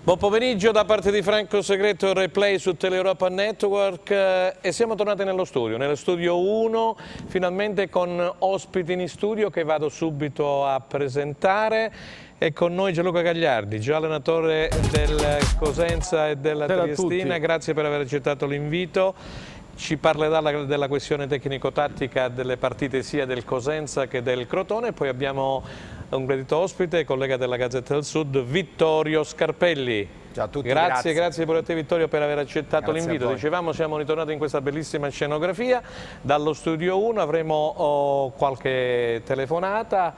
Buon pomeriggio da parte di Franco Segreto, replay su Teleuropa Network e siamo tornati nello studio 1, finalmente con ospiti in studio che vado subito a presentare. È con noi Gianluca Gagliardi, già allenatore del Cosenza e della Triestina, grazie per aver accettato l'invito. Ci parlerà della questione tecnico-tattica delle partite sia del Cosenza che del Crotone. Poi abbiamo un gradito ospite, collega della Gazzetta del Sud, Vittorio Scarpelli. Ciao a tutti, grazie pure a te Vittorio per aver accettato l'invito. Dicevamo, siamo ritornati in questa bellissima scenografia. Dallo studio 1 avremo qualche telefonata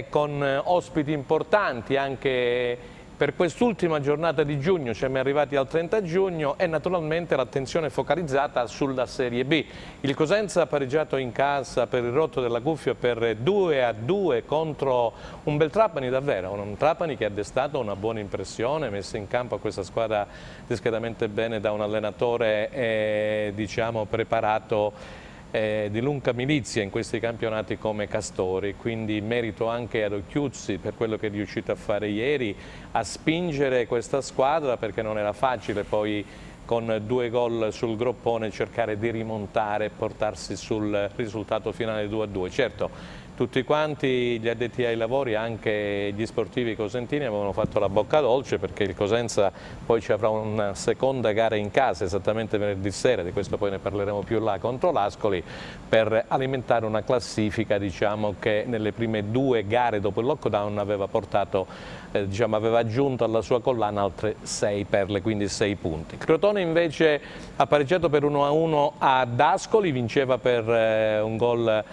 con ospiti importanti anche per quest'ultima giornata di giugno. Siamo arrivati al 30 giugno e naturalmente l'attenzione focalizzata sulla Serie B. Il Cosenza ha pareggiato in casa per il rotto della cuffia per 2-2 contro un bel Trapani, davvero, un Trapani che ha destato una buona impressione, messa in campo a questa squadra discretamente bene da un allenatore diciamo preparato di lunga milizia in questi campionati come Castori, quindi merito anche ad Occhiuzzi per quello che è riuscito a fare ieri, a spingere questa squadra, perché non era facile poi con 2 gol sul groppone cercare di rimontare e portarsi sul risultato finale 2-2. Certo, tutti quanti gli addetti ai lavori, anche gli sportivi cosentini, avevano fatto la bocca dolce perché il Cosenza poi ci avrà una seconda gara in casa esattamente venerdì sera, di questo poi ne parleremo più là, contro l'Ascoli, per alimentare una classifica diciamo, che nelle prime 2 gare dopo il lockdown aveva portato, diciamo, aveva aggiunto alla sua collana altre 6 perle, quindi 6 punti. Crotone invece ha pareggiato per 1-1 ad Ascoli, vinceva per un gol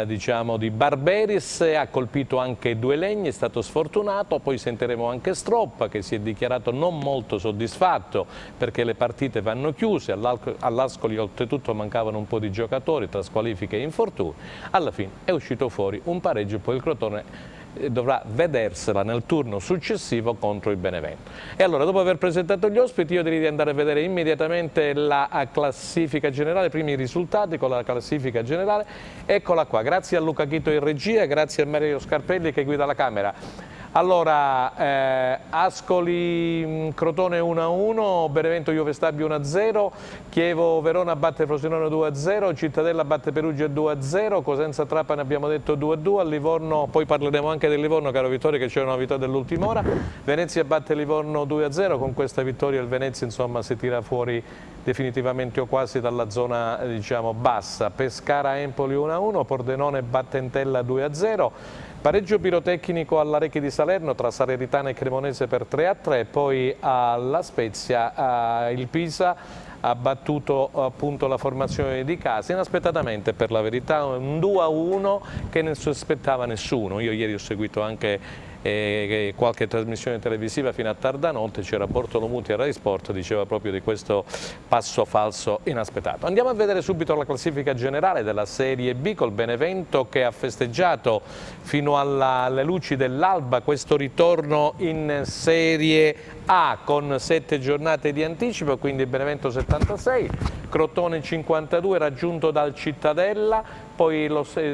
diciamo di Barberis, ha colpito anche Due Legni, è stato sfortunato. Poi sentiremo anche Stroppa che si è dichiarato non molto soddisfatto perché le partite vanno chiuse, all'Ascoli oltretutto mancavano un po' di giocatori tra squalifiche e infortuni. Alla fine è uscito fuori un pareggio e poi il Crotone dovrà vedersela nel turno successivo contro il Benevento. E allora, dopo aver presentato gli ospiti, io direi di andare a vedere immediatamente la classifica generale, i primi risultati con la classifica generale. Eccola qua, grazie a Luca Chito in regia, grazie a Mario Scarpelli che guida la camera. Allora, Ascoli Crotone 1-1, Benevento Juve Stabio 1-0, Chievo Verona batte Frosinone 2-0, Cittadella batte Perugia 2-0, Cosenza Trapani abbiamo detto 2-2, a Livorno, poi parleremo anche del Livorno, caro Vittorio, che c'è una vittoria dell'ultima ora, Venezia batte Livorno 2-0, con questa vittoria il Venezia insomma si tira fuori definitivamente o quasi dalla zona diciamo bassa. Pescara Empoli 1-1, Pordenone batte Entella 2-0, pareggio pirotecnico alla Recchi di Salerno tra Salernitana e Cremonese per 3-3, poi alla Spezia il Pisa ha battuto appunto la formazione di casa, inaspettatamente per la verità, un 2-1 che non si aspettava nessuno. Io ieri ho seguito anche qualche trasmissione televisiva fino a tarda notte, c'era Bortolomuti a Rai Sport, diceva proprio di questo passo falso inaspettato. Andiamo a vedere subito la classifica generale della Serie B col Benevento che ha festeggiato fino alle luci dell'alba questo ritorno in Serie A con 7 giornate di anticipo, quindi Benevento 76, Crotone 52 raggiunto dal Cittadella, poi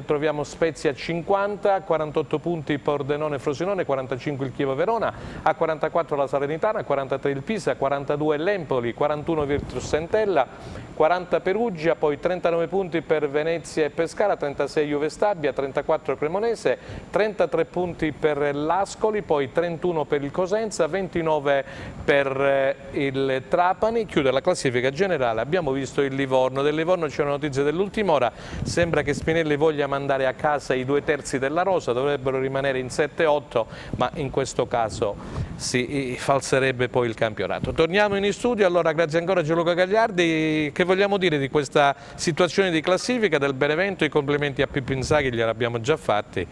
troviamo Spezia 50, 48 punti Pordenone Frosinone, 45 il Chievo Verona, a 44 la Salernitana, 43 il Pisa, 42 l'Empoli, 41 Virtus Entella, 40 Perugia, poi 39 punti per Venezia e Pescara, 36 Juve Stabia, 34 Cremonese, 33 punti per l'Ascoli, poi 31 per il Cosenza, 29 per il Trapani. Chiude la classifica generale, abbiamo visto il Livorno, del Livorno c'è una notizia dell'ultima ora, sembra che Spinelli voglia mandare a casa i 2/3 della rosa, dovrebbero rimanere in 7-8, ma in questo caso si falserebbe poi il campionato. Torniamo in studio, allora grazie ancora a Gianluca Gagliardi. Che vogliamo dire di questa situazione di classifica del Benevento? I complimenti a Pippo Inzaghi glieli abbiamo già fatti.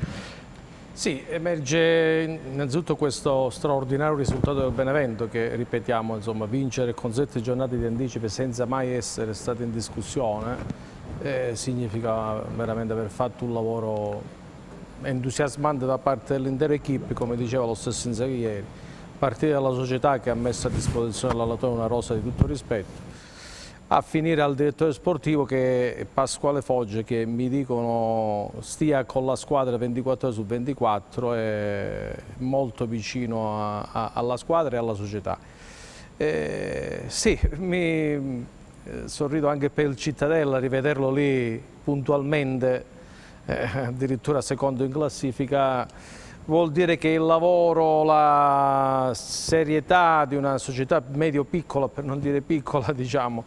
Sì, emerge innanzitutto questo straordinario risultato del Benevento che, ripetiamo, insomma, vincere con 7 giornate di anticipo senza mai essere stato in discussione significa veramente aver fatto un lavoro entusiasmante da parte dell'intera equipe, come diceva lo stesso Inzaghi ieri, partire dalla società che ha messo a disposizione dell'allenatore una rosa di tutto rispetto. a finire al direttore sportivo, che è Pasquale Foggia, che mi dicono stia con la squadra 24 ore su 24, è molto vicino alla squadra e alla società. Sì, mi sorrido anche per il Cittadella, rivederlo lì puntualmente, addirittura secondo in classifica, vuol dire che il lavoro, la serietà di una società medio-piccola, per non dire piccola, diciamo,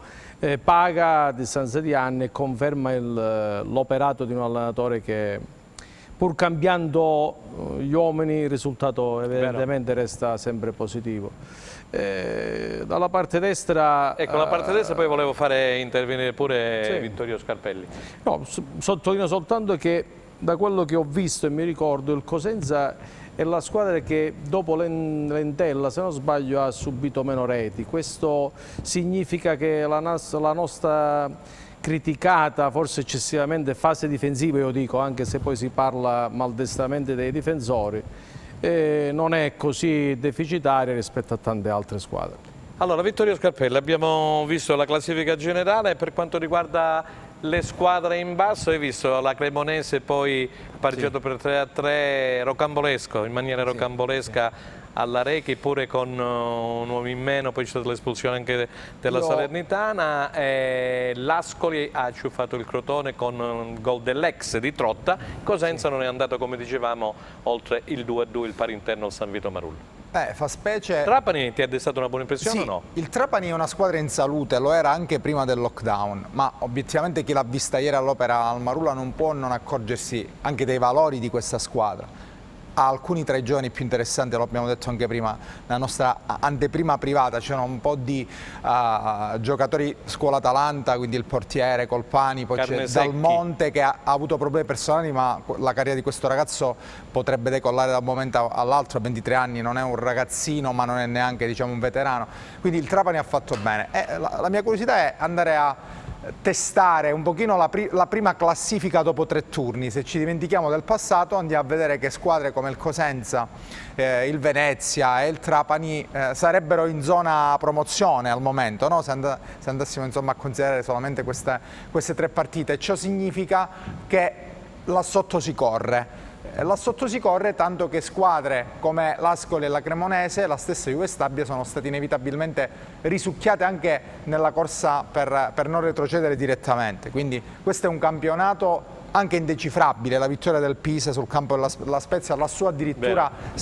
paga a distanza di anni e conferma l'operato di un allenatore che, pur cambiando gli uomini, il risultato evidentemente resta sempre positivo. Dalla parte destra... Ecco, la parte destra poi volevo fare intervenire pure sì. Vittorio Scarpelli. No, sottolineo soltanto che da quello che ho visto e mi ricordo, il Cosenza è la squadra che dopo l'Entella, se non sbaglio, ha subito meno reti. Questo significa che la nostra criticata, forse eccessivamente, fase difensiva, io dico, anche se poi si parla maldestramente dei difensori, non è così deficitaria rispetto a tante altre squadre. Allora, Vittorio Scarpelli, abbiamo visto la classifica generale. Per quanto riguarda le squadre in basso, hai visto la Cremonese poi pareggiato per 3-3, rocambolesco, in maniera rocambolesca alla Rechi, pure con un uomo in meno, poi c'è stata l'espulsione anche della Salernitana. L'Ascoli ha ciuffato il Crotone con un gol dell'ex di Trotta. Cosenza non è andato, come dicevamo, oltre il 2-2, il pari interno al San Vito Marullo. Fa specie... Trapani ti ha destato una buona impressione o no? Il Trapani è una squadra in salute, lo era anche prima del lockdown, ma obiettivamente chi l'ha vista ieri all'Opera al Marulla non può non accorgersi anche dei valori di questa squadra. Ha alcuni tra i giovani più interessanti, lo abbiamo detto anche prima, nella nostra anteprima privata, c'erano un po' di giocatori scuola Atalanta, quindi il portiere Colpani, poi c'è Dal Monte che ha avuto problemi personali, ma la carriera di questo ragazzo potrebbe decollare da un momento all'altro. A 23 anni non è un ragazzino, ma non è neanche, diciamo, un veterano, quindi il Trapani ha fatto bene. La mia curiosità è andare a testare un pochino la prima classifica dopo 3 turni. Se ci dimentichiamo del passato, andiamo a vedere che squadre come il Cosenza, il Venezia e il Trapani sarebbero in zona promozione al momento, no? Se andassimo, insomma, a considerare solamente queste 3 partite. Ciò significa che là sotto si corre. Là sotto si corre, tanto che squadre come l'Ascoli e la Cremonese, la stessa Juve Stabia, sono state inevitabilmente risucchiate anche nella corsa per non retrocedere direttamente. Quindi questo è un campionato anche indecifrabile. La vittoria del Pisa sul campo della Spezia, lassù addirittura si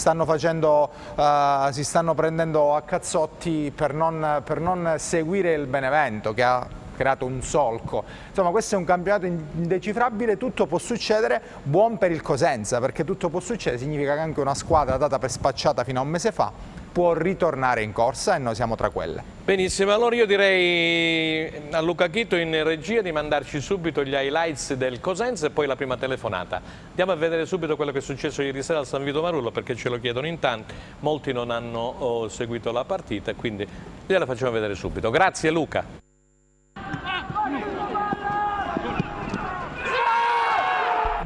stanno prendendo a cazzotti per non seguire il Benevento, che ha creato un solco. Insomma, questo è un campionato indecifrabile, tutto può succedere. Buon per il Cosenza, perché tutto può succedere, significa che anche una squadra data per spacciata fino a un mese fa può ritornare in corsa, e noi siamo tra quelle. Benissimo, allora io direi a Luca Chito in regia di mandarci subito gli highlights del Cosenza e poi la prima telefonata. Andiamo a vedere subito quello che è successo ieri sera al San Vito Marullo, perché ce lo chiedono in tanti, molti non hanno seguito la partita, quindi gliela facciamo vedere subito. Grazie Luca.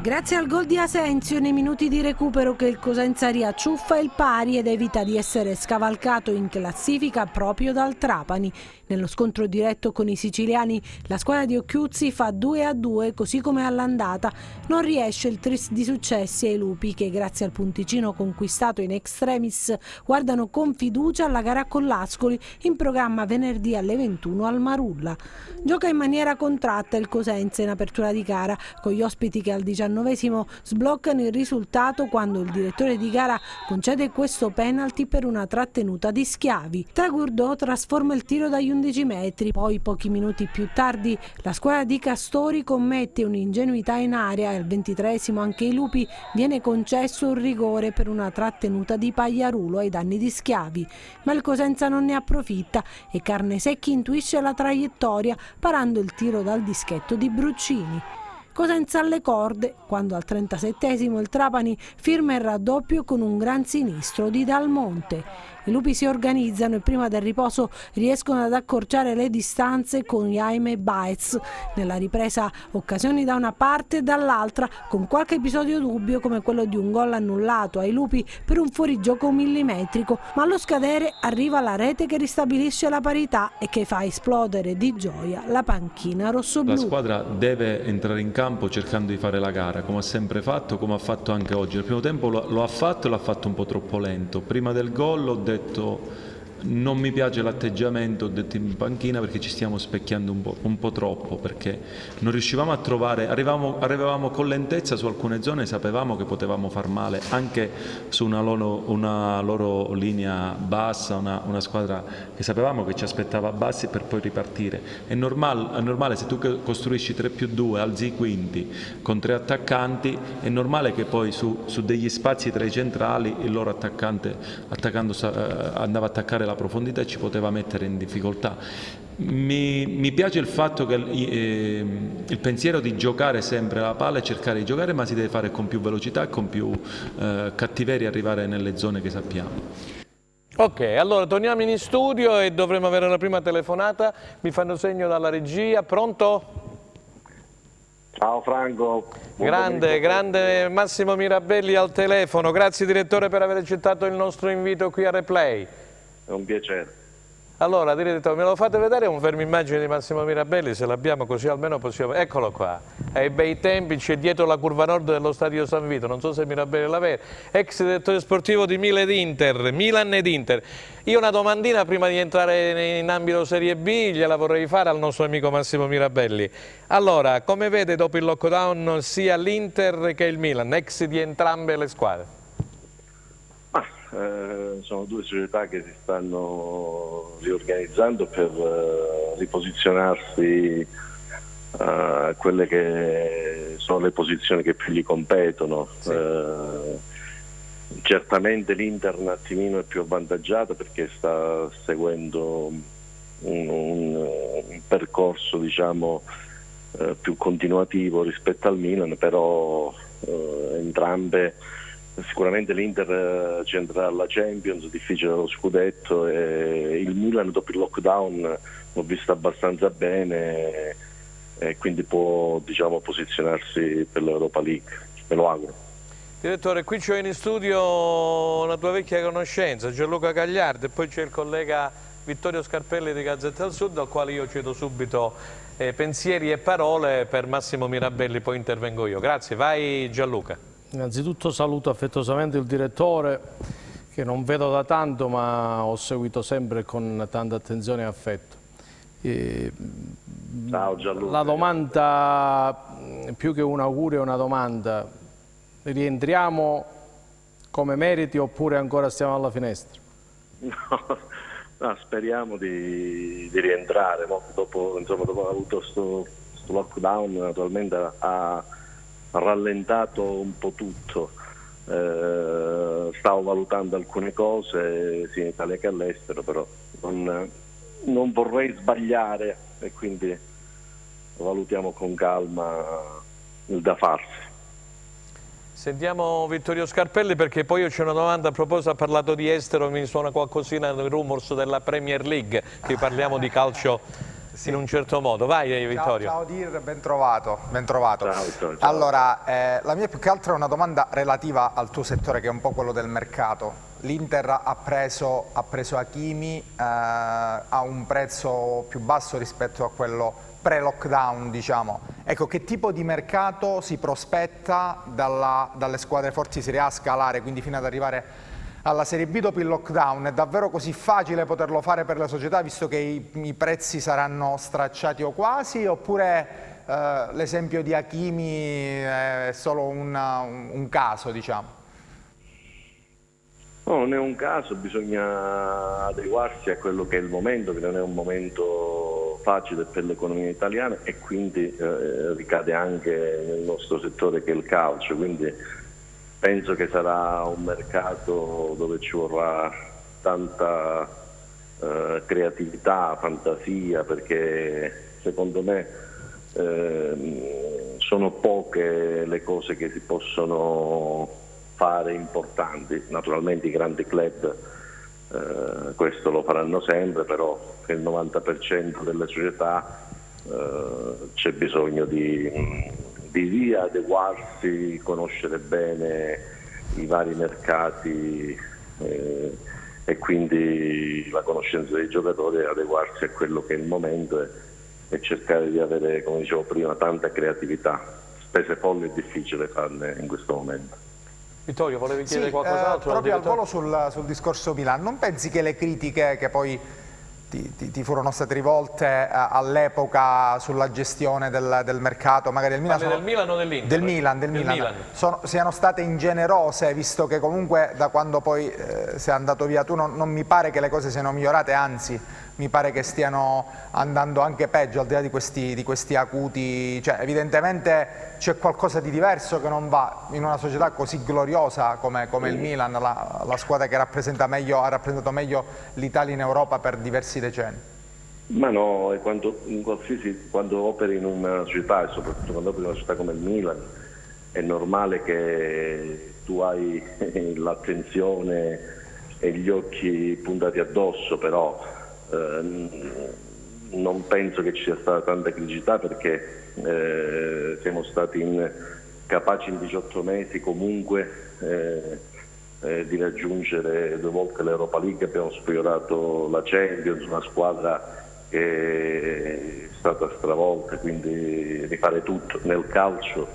Grazie al gol di Asensio nei minuti di recupero che il Cosenza riacciuffa il pari ed evita di essere scavalcato in classifica proprio dal Trapani. Nello scontro diretto con i siciliani la squadra di Occhiuzzi fa 2-2, così come all'andata non riesce il tris di successi ai Lupi, che grazie al punticino conquistato in extremis guardano con fiducia alla gara con l'Ascoli, in programma venerdì alle 21 al Marulla. Gioca in maniera contratta il Cosenza in apertura di gara, con gli ospiti che al 19esimo sbloccano il risultato quando il direttore di gara concede questo penalty per una trattenuta di Schiavi. Tragurdo trasforma il tiro dagli 11 metri, poi pochi minuti più tardi la squadra di Castori commette un'ingenuità in area e al 23esimo anche ai Lupi viene concesso un rigore per una trattenuta di Pagliarulo ai danni di Schiavi, ma il Cosenza non ne approfitta e Carnesecchi intuisce la traiettoria parando il tiro dal dischetto di Bruccini. Cosenza alle corde, quando al 37esimo il Trapani firma il raddoppio con un gran sinistro di Dal Monte. I lupi si organizzano e prima del riposo riescono ad accorciare le distanze con Jaime Baez. Nella ripresa occasioni da una parte e dall'altra, con qualche episodio dubbio come quello di un gol annullato ai lupi per un fuorigioco millimetrico, ma allo scadere arriva la rete che ristabilisce la parità e che fa esplodere di gioia la panchina rossoblù. La squadra deve entrare in campo cercando di fare la gara, come ha sempre fatto, come ha fatto anche oggi. Nel primo tempo lo ha fatto e l'ha fatto un po' troppo lento. Prima del gol ho detto non mi piace l'atteggiamento, ho detto in panchina, perché ci stiamo specchiando un po' troppo, perché non riuscivamo a trovare, arrivavamo con lentezza su alcune zone, sapevamo che potevamo far male anche su una loro linea bassa, una squadra che sapevamo che ci aspettava bassi per poi ripartire. È normale se tu costruisci 3+2, alzi i quinti con 3 attaccanti, è normale che poi su degli spazi tra i centrali il loro attaccante andava a attaccare la profondità e ci poteva mettere in difficoltà. Mi piace il fatto che il pensiero di giocare sempre la palla e cercare di giocare, ma si deve fare con più velocità e con più cattiveria, arrivare nelle zone che sappiamo. Ok, allora torniamo in studio e dovremo avere la prima telefonata. Mi fanno segno dalla regia. Pronto? Ciao Franco. Grande Massimo Mirabelli al telefono. Grazie direttore per aver accettato il nostro invito qui a Replay. È un piacere. Allora, direttore, me lo fate vedere un fermo immagine di Massimo Mirabelli, se l'abbiamo, così almeno possiamo... Eccolo qua, ai bei tempi, c'è dietro la curva nord dello stadio San Vito, non so se Mirabelli la vede, ex direttore sportivo di Milan ed Inter. Io una domandina prima di entrare in ambito Serie B gliela vorrei fare al nostro amico Massimo Mirabelli. Allora, come vede dopo il lockdown sia l'Inter che il Milan, ex di entrambe le squadre? Sono due società che si stanno riorganizzando per riposizionarsi a quelle che sono le posizioni che più gli competono. Sì. Certamente l'Inter un attimino è più avvantaggiata perché sta seguendo un percorso, diciamo, più continuativo rispetto al Milan, però entrambe. Sicuramente l'Inter ci entrerà alla Champions, difficile lo scudetto, e il Milan dopo il lockdown l'ho visto abbastanza bene e quindi può, diciamo, posizionarsi per l'Europa League, me lo auguro. Direttore, qui c'è in studio una tua vecchia conoscenza, Gianluca Gagliardi, e poi c'è il collega Vittorio Scarpelli di Gazzetta del Sud, al quale io cedo subito pensieri e parole per Massimo Mirabelli, poi intervengo io. Grazie, vai Gianluca. Innanzitutto saluto affettuosamente il direttore, che non vedo da tanto ma ho seguito sempre con tanta attenzione e affetto. Ciao Gianluca. La domanda, più che un augurio, è una domanda: rientriamo come meriti oppure ancora stiamo alla finestra? No, speriamo di rientrare, no? Dopo aver avuto questo lockdown naturalmente ha rallentato un po' tutto. Stavo valutando alcune cose sia in Italia che all'estero, però non vorrei sbagliare e quindi valutiamo con calma il da farsi. Sentiamo Vittorio Scarpelli, perché poi io c'è una domanda a proposito, ha parlato di estero, mi suona qualcosina nel rumors della Premier League, che parliamo di calcio in un certo modo. Vai Vittorio. Ciao Dir, ben trovato. Ciao, Vittorio, ciao. Allora, la mia più che altro è una domanda relativa al tuo settore, che è un po' quello del mercato. L'Inter ha preso Hakimi a un prezzo più basso rispetto a quello pre-lockdown, diciamo. Ecco, che tipo di mercato si prospetta dalle squadre forti Serie A a scalare, quindi fino ad arrivare alla Serie B dopo il lockdown? È davvero così facile poterlo fare per le società, visto che i prezzi saranno stracciati o quasi, oppure l'esempio di Hakimi è solo un caso, diciamo? No, non è un caso, bisogna adeguarsi a quello che è il momento, che non è un momento facile per l'economia italiana e quindi ricade anche nel nostro settore, che è il calcio, quindi penso che sarà un mercato dove ci vorrà tanta creatività, fantasia, perché secondo me sono poche le cose che si possono fare importanti. Naturalmente i grandi club questo lo faranno sempre, però nel 90% delle società c'è bisogno di riadeguarsi, conoscere bene i vari mercati e quindi la conoscenza dei giocatori e adeguarsi a quello che è il momento e cercare di avere, come dicevo prima, tanta creatività. Spese folli è difficile farne in questo momento. Vittorio, volevi chiedere qualcos'altro? Proprio al volo sul discorso Milan, non pensi che le critiche che poi ti furono state rivolte all'epoca sulla gestione del mercato, magari del Milan, del Milan o dell'Inter? Del Milan. Siano state ingenerose, visto che comunque da quando poi sei andato via tu non mi pare che le cose siano migliorate, anzi mi pare che stiano andando anche peggio, al di là di questi acuti, cioè evidentemente c'è qualcosa di diverso che non va in una società così gloriosa come il Milan, la squadra che ha rappresentato meglio l'Italia in Europa per diversi decenni. Ma no, quando operi in una società, e soprattutto quando operi in una società come il Milan, è normale che tu hai l'attenzione e gli occhi puntati addosso, però non penso che ci sia stata tanta criticità, perché siamo stati capaci in 18 mesi comunque di raggiungere 2 volte l'Europa League, abbiamo sfiorato la Champions, una squadra che è stata stravolta, quindi rifare tutto nel calcio.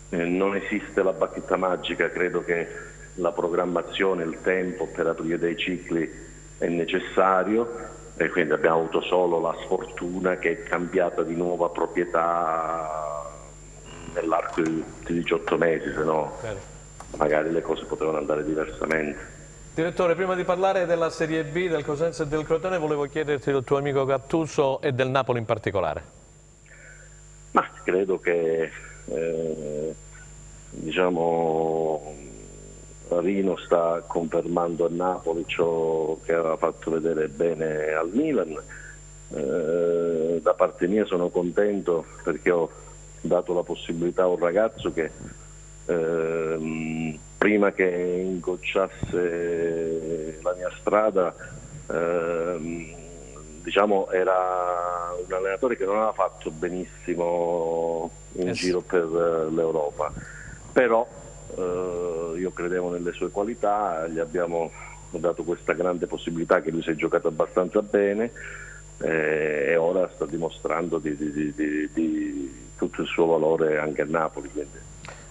Non esiste la bacchetta magica, credo che la programmazione, il tempo per aprire dei cicli è necessario, e quindi abbiamo avuto solo la sfortuna che è cambiata di nuova proprietà nell'arco di 18 mesi, se no magari le cose potevano andare diversamente. Direttore, prima di parlare della Serie B, del Cosenza e del Crotone, volevo chiederti del tuo amico Gattuso e del Napoli in particolare. Ma credo che Rino sta confermando a Napoli ciò che aveva fatto vedere bene al Milan. Da parte mia sono contento, perché ho dato la possibilità a un ragazzo che prima che ingocciasse la mia strada era un allenatore che non aveva fatto benissimo in giro per l'Europa, però io credevo nelle sue qualità, gli abbiamo dato questa grande possibilità, che lui si è giocato abbastanza bene e ora sta dimostrando di tutto il suo valore anche a Napoli. Quindi.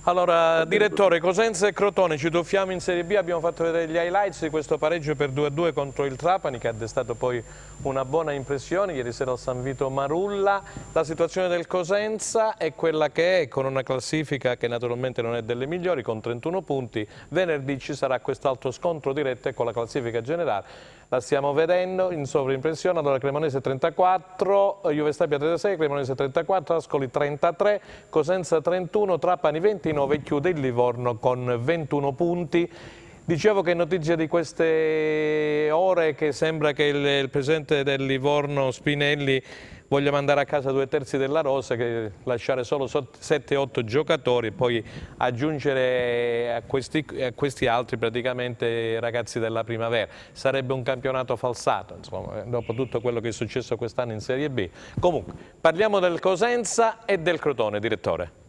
Allora, direttore, Cosenza e Crotone, ci tuffiamo in Serie B, abbiamo fatto vedere gli highlights di questo pareggio per 2-2 contro il Trapani, che ha destato poi una buona impressione ieri sera al San Vito Marulla. La situazione del Cosenza è quella che è, con una classifica che naturalmente non è delle migliori, con 31 punti. Venerdì ci sarà quest'altro scontro diretto con la classifica generale. La stiamo vedendo in sovraimpressione. Allora, Cremonese 34, Juve Stabia 36, Cremonese 34, Ascoli 33, Cosenza 31, Trapani 29 e chiude il Livorno con 21 punti. Dicevo che è notizia di queste ore che sembra che il presidente del Livorno, Spinelli, voglia mandare a casa 2/3 della rosa, che lasciare solo 7-8 giocatori e poi aggiungere a questi altri praticamente ragazzi della primavera. Sarebbe un campionato falsato, insomma, dopo tutto quello che è successo quest'anno in Serie B. Comunque, parliamo del Cosenza e del Crotone, direttore.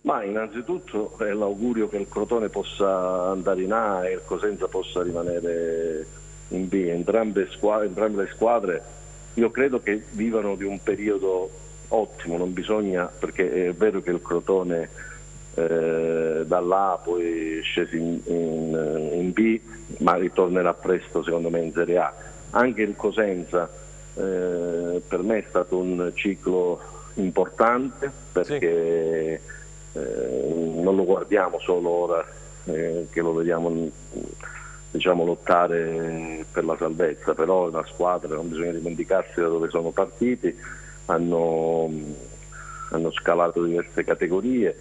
Ma innanzitutto è l'augurio che il Crotone possa andare in A e il Cosenza possa rimanere in B. Entrambe le squadre io credo che vivano di un periodo ottimo, non bisogna, perché è vero che il Crotone dall'A poi è sceso in B, ma ritornerà presto secondo me in Serie A. Anche il Cosenza per me è stato un ciclo importante, perché non lo guardiamo solo ora che lo vediamo lottare per la salvezza, però la squadra, non bisogna dimenticarsi da dove sono partiti, hanno scalato diverse categorie.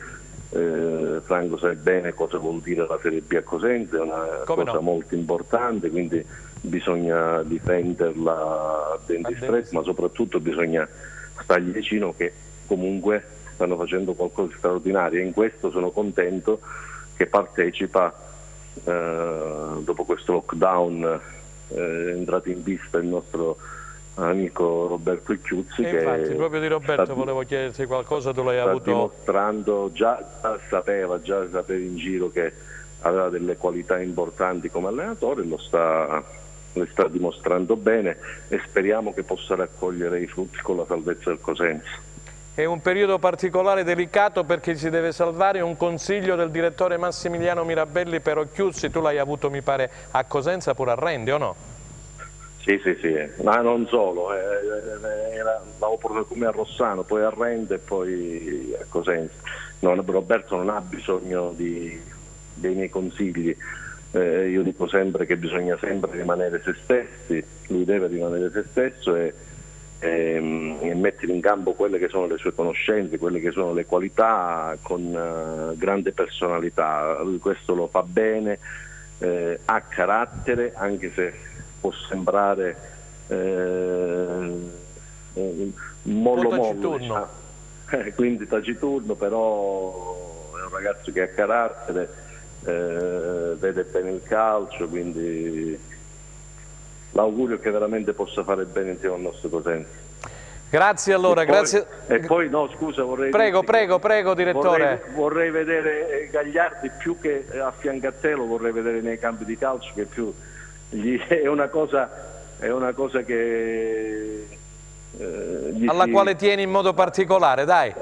Franco sa bene cosa vuol dire la Serie B a Cosenza, è una cosa molto importante, quindi bisogna difenderla ben di stretto, ma soprattutto bisogna stargli vicino, che comunque stanno facendo qualcosa di straordinario, e in questo sono contento che partecipa dopo questo lockdown, è entrato in pista il nostro amico Roberto Chiuzzi, e che infatti proprio di Roberto volevo chiederti qualcosa, tu l'hai avuto dimostrando, già sapeva in giro che aveva delle qualità importanti come allenatore, le sta dimostrando bene, e speriamo che possa raccogliere i frutti con la salvezza del Cosenza. È un periodo particolare, delicato, perché si deve salvare. Un consiglio del direttore Massimiliano Mirabelli per Occhiuzzi, tu l'hai avuto mi pare a Cosenza, pure a Rendi, o no? Sì, ma non solo, l'avevo portato come a Rossano, poi a Rende e poi a Cosenza. Roberto non ha bisogno dei miei consigli, io dico sempre che bisogna sempre rimanere se stessi, lui deve rimanere se stesso e mettere in campo quelle che sono le sue conoscenze, quelle che sono le qualità, con grande personalità. Lui questo lo fa bene, ha carattere, anche se può sembrare mollo, diciamo. Quindi taciturno, però è un ragazzo che ha carattere, vede bene il calcio, quindi l'augurio è che veramente possa fare bene insieme al nostro Cosenza. Grazie allora, grazie. E poi no, scusa, vorrei Prego direttore. Vorrei vedere Gagliardi più che a fianco a te, lo vorrei vedere nei campi di calcio, che più è una cosa che alla quale tieni in modo particolare, dai.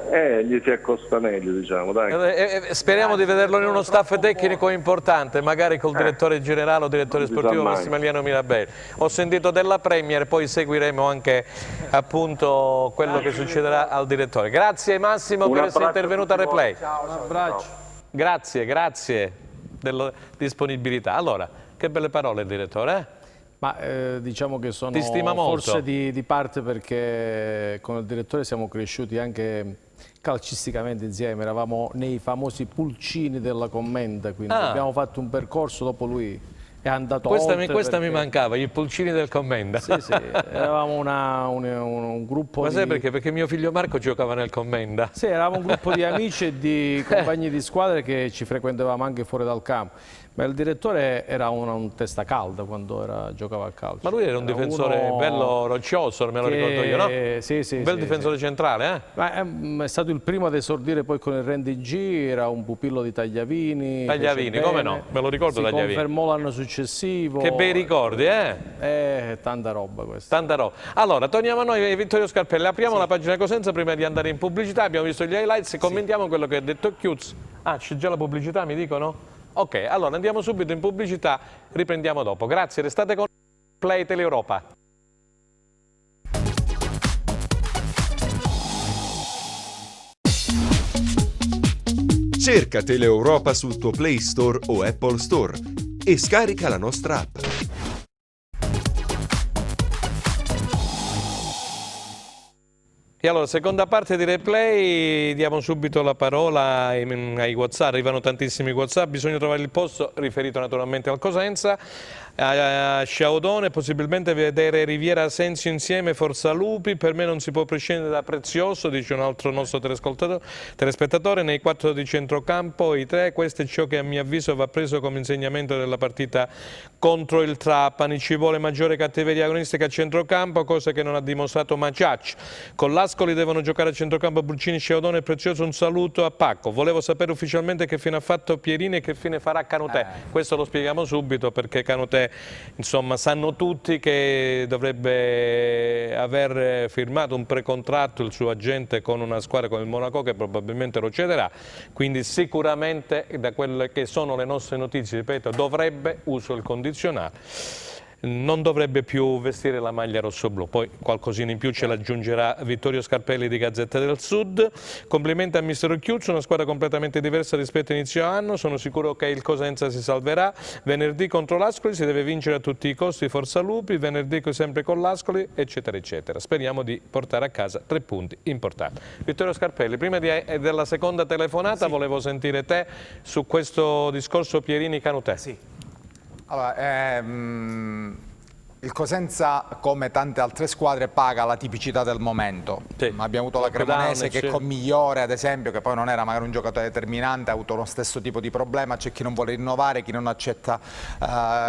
Gli si accosta meglio, diciamo, dai. Speriamo di vederlo in uno staff tecnico importante, magari col direttore generale o direttore sportivo Massimiliano Mirabelli. Ho sentito della Premier, poi seguiremo anche appunto quello che succederà al direttore. Grazie Massimo per essere intervenuto a Replay. Un abbraccio. Grazie della disponibilità. Allora, che belle parole il direttore, Ma diciamo che sono Ti stima molto. forse di parte, perché con il direttore siamo cresciuti anche calcisticamente insieme, eravamo nei famosi pulcini della Commenda, quindi abbiamo fatto un percorso, dopo lui è andato oltre. Questa mi mancava, i pulcini del Commenda. Sì, eravamo un gruppo. Ma sai perché? Perché mio figlio Marco giocava nel Commenda. Sì, eravamo un gruppo di amici e di compagni di squadra che ci frequentavamo anche fuori dal campo. Ma il direttore era un testa calda quando giocava a calcio. Ma lui era un difensore bello roccioso, me lo ricordo io, no? Sì. Un bel difensore centrale, eh? Ma è stato il primo ad esordire poi con il Rendi G, era un pupillo di Tagliavini. Tagliavini, come no? Me lo ricordo Tagliavini. Si confermò l'anno successivo. Che bei ricordi, eh? Tanta roba questa. Tanta roba. Allora, torniamo a noi, Vittorio Scarpelli. Apriamo la pagina Cosenza prima di andare in pubblicità. Abbiamo visto gli highlights, commentiamo quello che ha detto Chiuz. Ah, c'è già la pubblicità, mi dicono? Ok, allora andiamo subito in pubblicità, riprendiamo dopo. Grazie, restate con Play Teleeuropa. Cerca Teleeuropa sul tuo Play Store o Apple Store e scarica la nostra app. E allora, seconda parte di Replay, diamo subito la parola ai WhatsApp, arrivano tantissimi WhatsApp, bisogna trovare il posto, riferito naturalmente al Cosenza, a Sciaudone, possibilmente vedere Riviera Asensio insieme, Forza Lupi, per me non si può prescindere da Prezioso, dice un altro nostro telespettatore, nei 4 di centrocampo, i 3, questo è ciò che a mio avviso va preso come insegnamento della partita contro il Trapani, ci vuole maggiore cattiveria agonistica a centrocampo, cosa che non ha dimostrato Maciacci, con l'Ascoli devono giocare a centrocampo Bulcini, Sciaudone e Prezioso, un saluto a Pacco, volevo sapere ufficialmente che fine ha fatto Pierini e che fine farà Canutè, questo lo spieghiamo subito perché Canutè, insomma, sanno tutti che dovrebbe aver firmato un precontratto il suo agente con una squadra come il Monaco che probabilmente lo cederà, quindi sicuramente da quelle che sono le nostre notizie, ripeto, dovrebbe, uso il condizionale, non dovrebbe più vestire la maglia rossoblu, poi qualcosina in più ce l'aggiungerà Vittorio Scarpelli di Gazzetta del Sud. Complimenti a mister Chiuzzo, una squadra completamente diversa rispetto a inizio anno, sono sicuro che il Cosenza si salverà, venerdì contro l'Ascoli si deve vincere a tutti i costi, Forza Lupi, venerdì sempre con l'Ascoli, eccetera eccetera, speriamo di portare a casa 3 punti importanti. Vittorio Scarpelli, prima della seconda telefonata volevo sentire te su questo discorso Pierini-Canutè. Allora, il il Cosenza, come tante altre squadre, paga la tipicità del momento. Sì. Abbiamo avuto la Cremonese che con Migliore, ad esempio, che poi non era magari un giocatore determinante, ha avuto lo stesso tipo di problema, c'è chi non vuole rinnovare, chi non accetta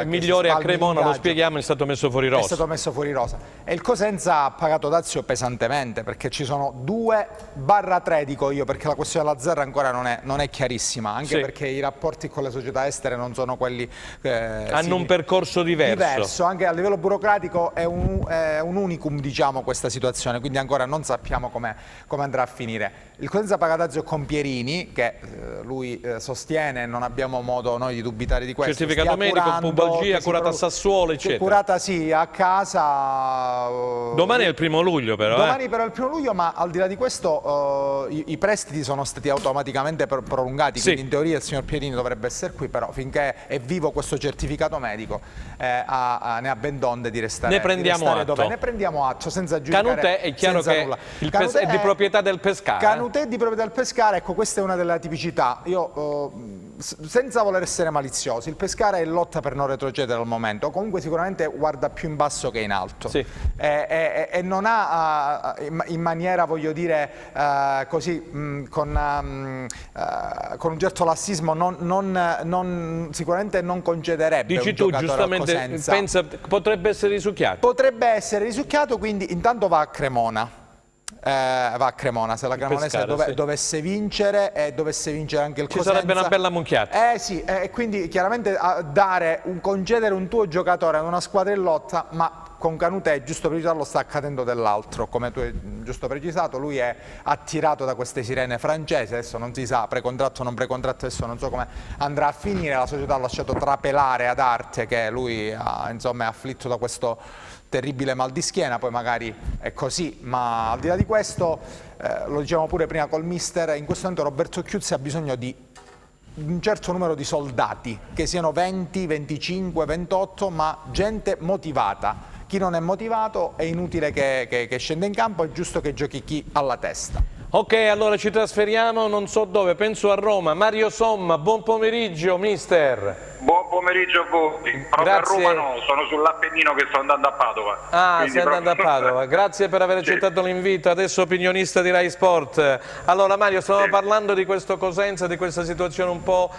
Migliore a Cremona, lo spieghiamo, è stato messo fuori rosa. È stato messo fuori rosa. E il Cosenza ha pagato dazio pesantemente, perché ci sono 2/3, dico io, perché la questione della Zerra ancora non è chiarissima, anche perché i rapporti con le società estere non sono quelli... hanno un percorso diverso. Anche a livello burocratico è un unicum, diciamo, questa situazione, quindi ancora non sappiamo come andrà a finire. Il Cosenza paga dazio con Pierini, che lui sostiene, non abbiamo modo noi di dubitare di questo. Certificato medico, pubalgia, curata a Sassuolo, eccetera. Curata sì, a casa. Domani è il 1° luglio però. Domani però è il 1° luglio, ma al di là di questo i prestiti sono stati automaticamente prolungati, quindi in teoria il signor Pierini dovrebbe essere qui, però finché è vivo questo certificato medico ne ha ben donde di restare. Ne prendiamo atto. Ne prendiamo atto senza giudicare. Canutè è chiaro che è di proprietà del Pescara. Canutè è di proprietà del Pescara, ecco, questa è una delle tipicità. Io senza voler essere maliziosi, il Pescara è in lotta per non retrocedere al momento, comunque sicuramente guarda più in basso che in alto, e non ha in maniera, voglio dire, così con un certo lassismo sicuramente non concederebbe. Dici un tu giustamente, pensa potrebbe essere risucchiato? Potrebbe essere risucchiato, quindi intanto va a Cremona. Se la Cremonese dovesse vincere e dovesse vincere anche il Cosenza, ci sarebbe una bella mucchiata. Sì, quindi chiaramente concedere un tuo giocatore ad una squadra in lotta, ma con Canutè, giusto precisarlo, sta accadendo dell'altro, come tu hai giusto precisato, lui è attirato da queste sirene francesi, adesso non si sa, precontratto o non precontratto, adesso non so come andrà a finire, la società ha lasciato trapelare ad arte che lui è afflitto da questo terribile mal di schiena, poi magari è così, ma al di là di questo, lo dicevamo pure prima col mister, in questo momento Roberto Chiuzzi ha bisogno di un certo numero di soldati, che siano 20, 25, 28, ma gente motivata. Chi non è motivato è inutile che scenda in campo, è giusto che giochi chi ha la testa. Ok, allora ci trasferiamo, non so dove, penso a Roma. Mario Somma, buon pomeriggio, mister. Buon pomeriggio a voi. Proprio Grazie. A Roma no, sono sull'Appennino che sto andando a Padova. Stai andando a Padova, grazie per aver accettato l'invito, adesso opinionista di Rai Sport. Allora Mario, stavamo parlando di questo Cosenza, di questa situazione un po'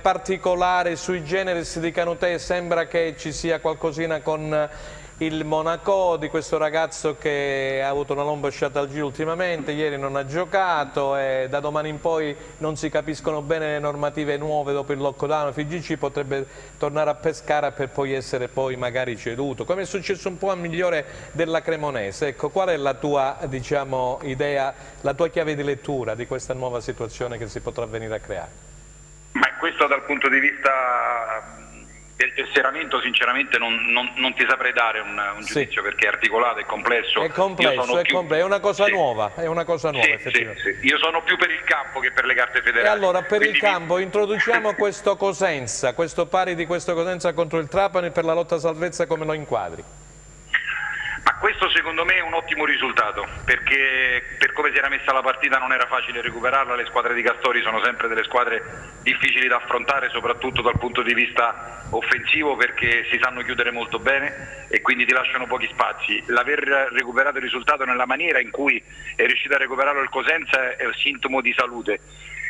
particolare, sui generis di Canutè, sembra che ci sia qualcosina con il Monaco, di questo ragazzo che ha avuto una lomba sciata al giro ultimamente, ieri non ha giocato e da domani in poi non si capiscono bene le normative nuove dopo il lockdown. FIGC potrebbe tornare a Pescara per poi essere magari ceduto, come è successo un po' a Migliore della Cremonese. Ecco, qual è la tua, diciamo, idea, la tua chiave di lettura di questa nuova situazione che si potrà venire a creare? Ma questo dal punto di vista del tesseramento sinceramente non ti saprei dare un giudizio, perché è articolato, è complesso. È complesso, è una cosa nuova, è una cosa nuova effettivamente. Io sono più per il campo che per le carte federali. E allora per il campo introduciamo questo Cosenza, questo pari di questo Cosenza contro il Trapani per la lotta a salvezza, come lo inquadri? Ma questo secondo me è un ottimo risultato, perché per come si era messa la partita non era facile recuperarla. Le squadre di Castori sono sempre delle squadre difficili da affrontare, soprattutto dal punto di vista offensivo, perché si sanno chiudere molto bene e quindi ti lasciano pochi spazi. L'aver recuperato il risultato nella maniera in cui è riuscito a recuperarlo il Cosenza è un sintomo di salute.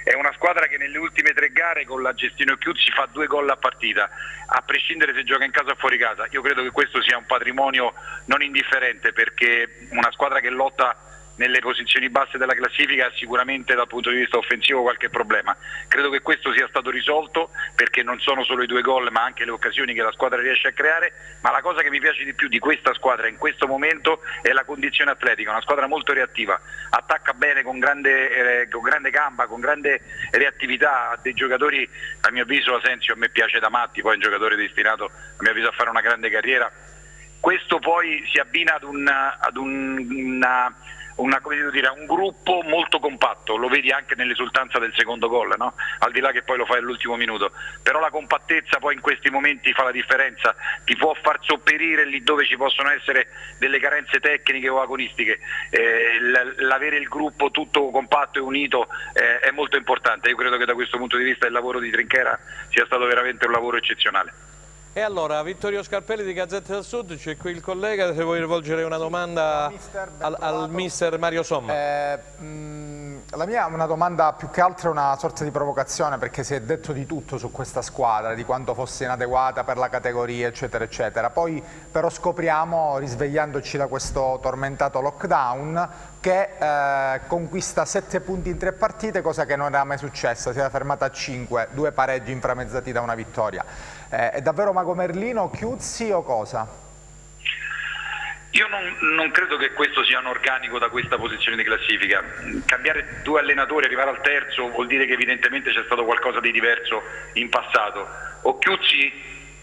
È una squadra che nelle ultime 3 gare con la gestione Chiuzzi fa 2 gol a partita, a prescindere se gioca in casa o fuori casa. Io credo che questo sia un patrimonio non indifferente, perché una squadra che lotta nelle posizioni basse della classifica ha sicuramente dal punto di vista offensivo qualche problema. Credo che questo sia stato risolto, perché non sono solo i 2 gol ma anche le occasioni che la squadra riesce a creare. Ma la cosa che mi piace di più di questa squadra in questo momento è la condizione atletica, una squadra molto reattiva, attacca bene con grande gamba, con grande reattività, ha dei giocatori, a mio avviso Asensio a me piace da matti, poi è un giocatore destinato a mio avviso a fare una grande carriera. Questo poi si abbina ad un gruppo molto compatto, lo vedi anche nell'esultanza del secondo gol, no? Al di là che poi lo fai all'ultimo minuto, però la compattezza poi in questi momenti fa la differenza, ti può far sopperire lì dove ci possono essere delle carenze tecniche o agonistiche. L'avere il gruppo tutto compatto e unito è molto importante. Io credo che da questo punto di vista il lavoro di Trinchera sia stato veramente un lavoro eccezionale. E allora, Vittorio Scarpelli di Gazzetta del Sud, c'è qui il collega, se vuoi rivolgere una domanda al mister Mario Somma. La mia è una domanda più che altro è una sorta di provocazione, perché si è detto di tutto su questa squadra, di quanto fosse inadeguata per la categoria, eccetera, eccetera. Poi però scopriamo, risvegliandoci da questo tormentato lockdown, che conquista 7 punti in 3 partite, cosa che non era mai successa, si era fermata a 5, 2 pareggi inframmezzati da una vittoria. È davvero Mago Merlino, Chiuzzi o cosa? Io non credo che questo sia un organico da questa posizione di classifica. Cambiare 2 allenatori, arrivare al terzo, vuol dire che evidentemente c'è stato qualcosa di diverso in passato. Occhiuzzi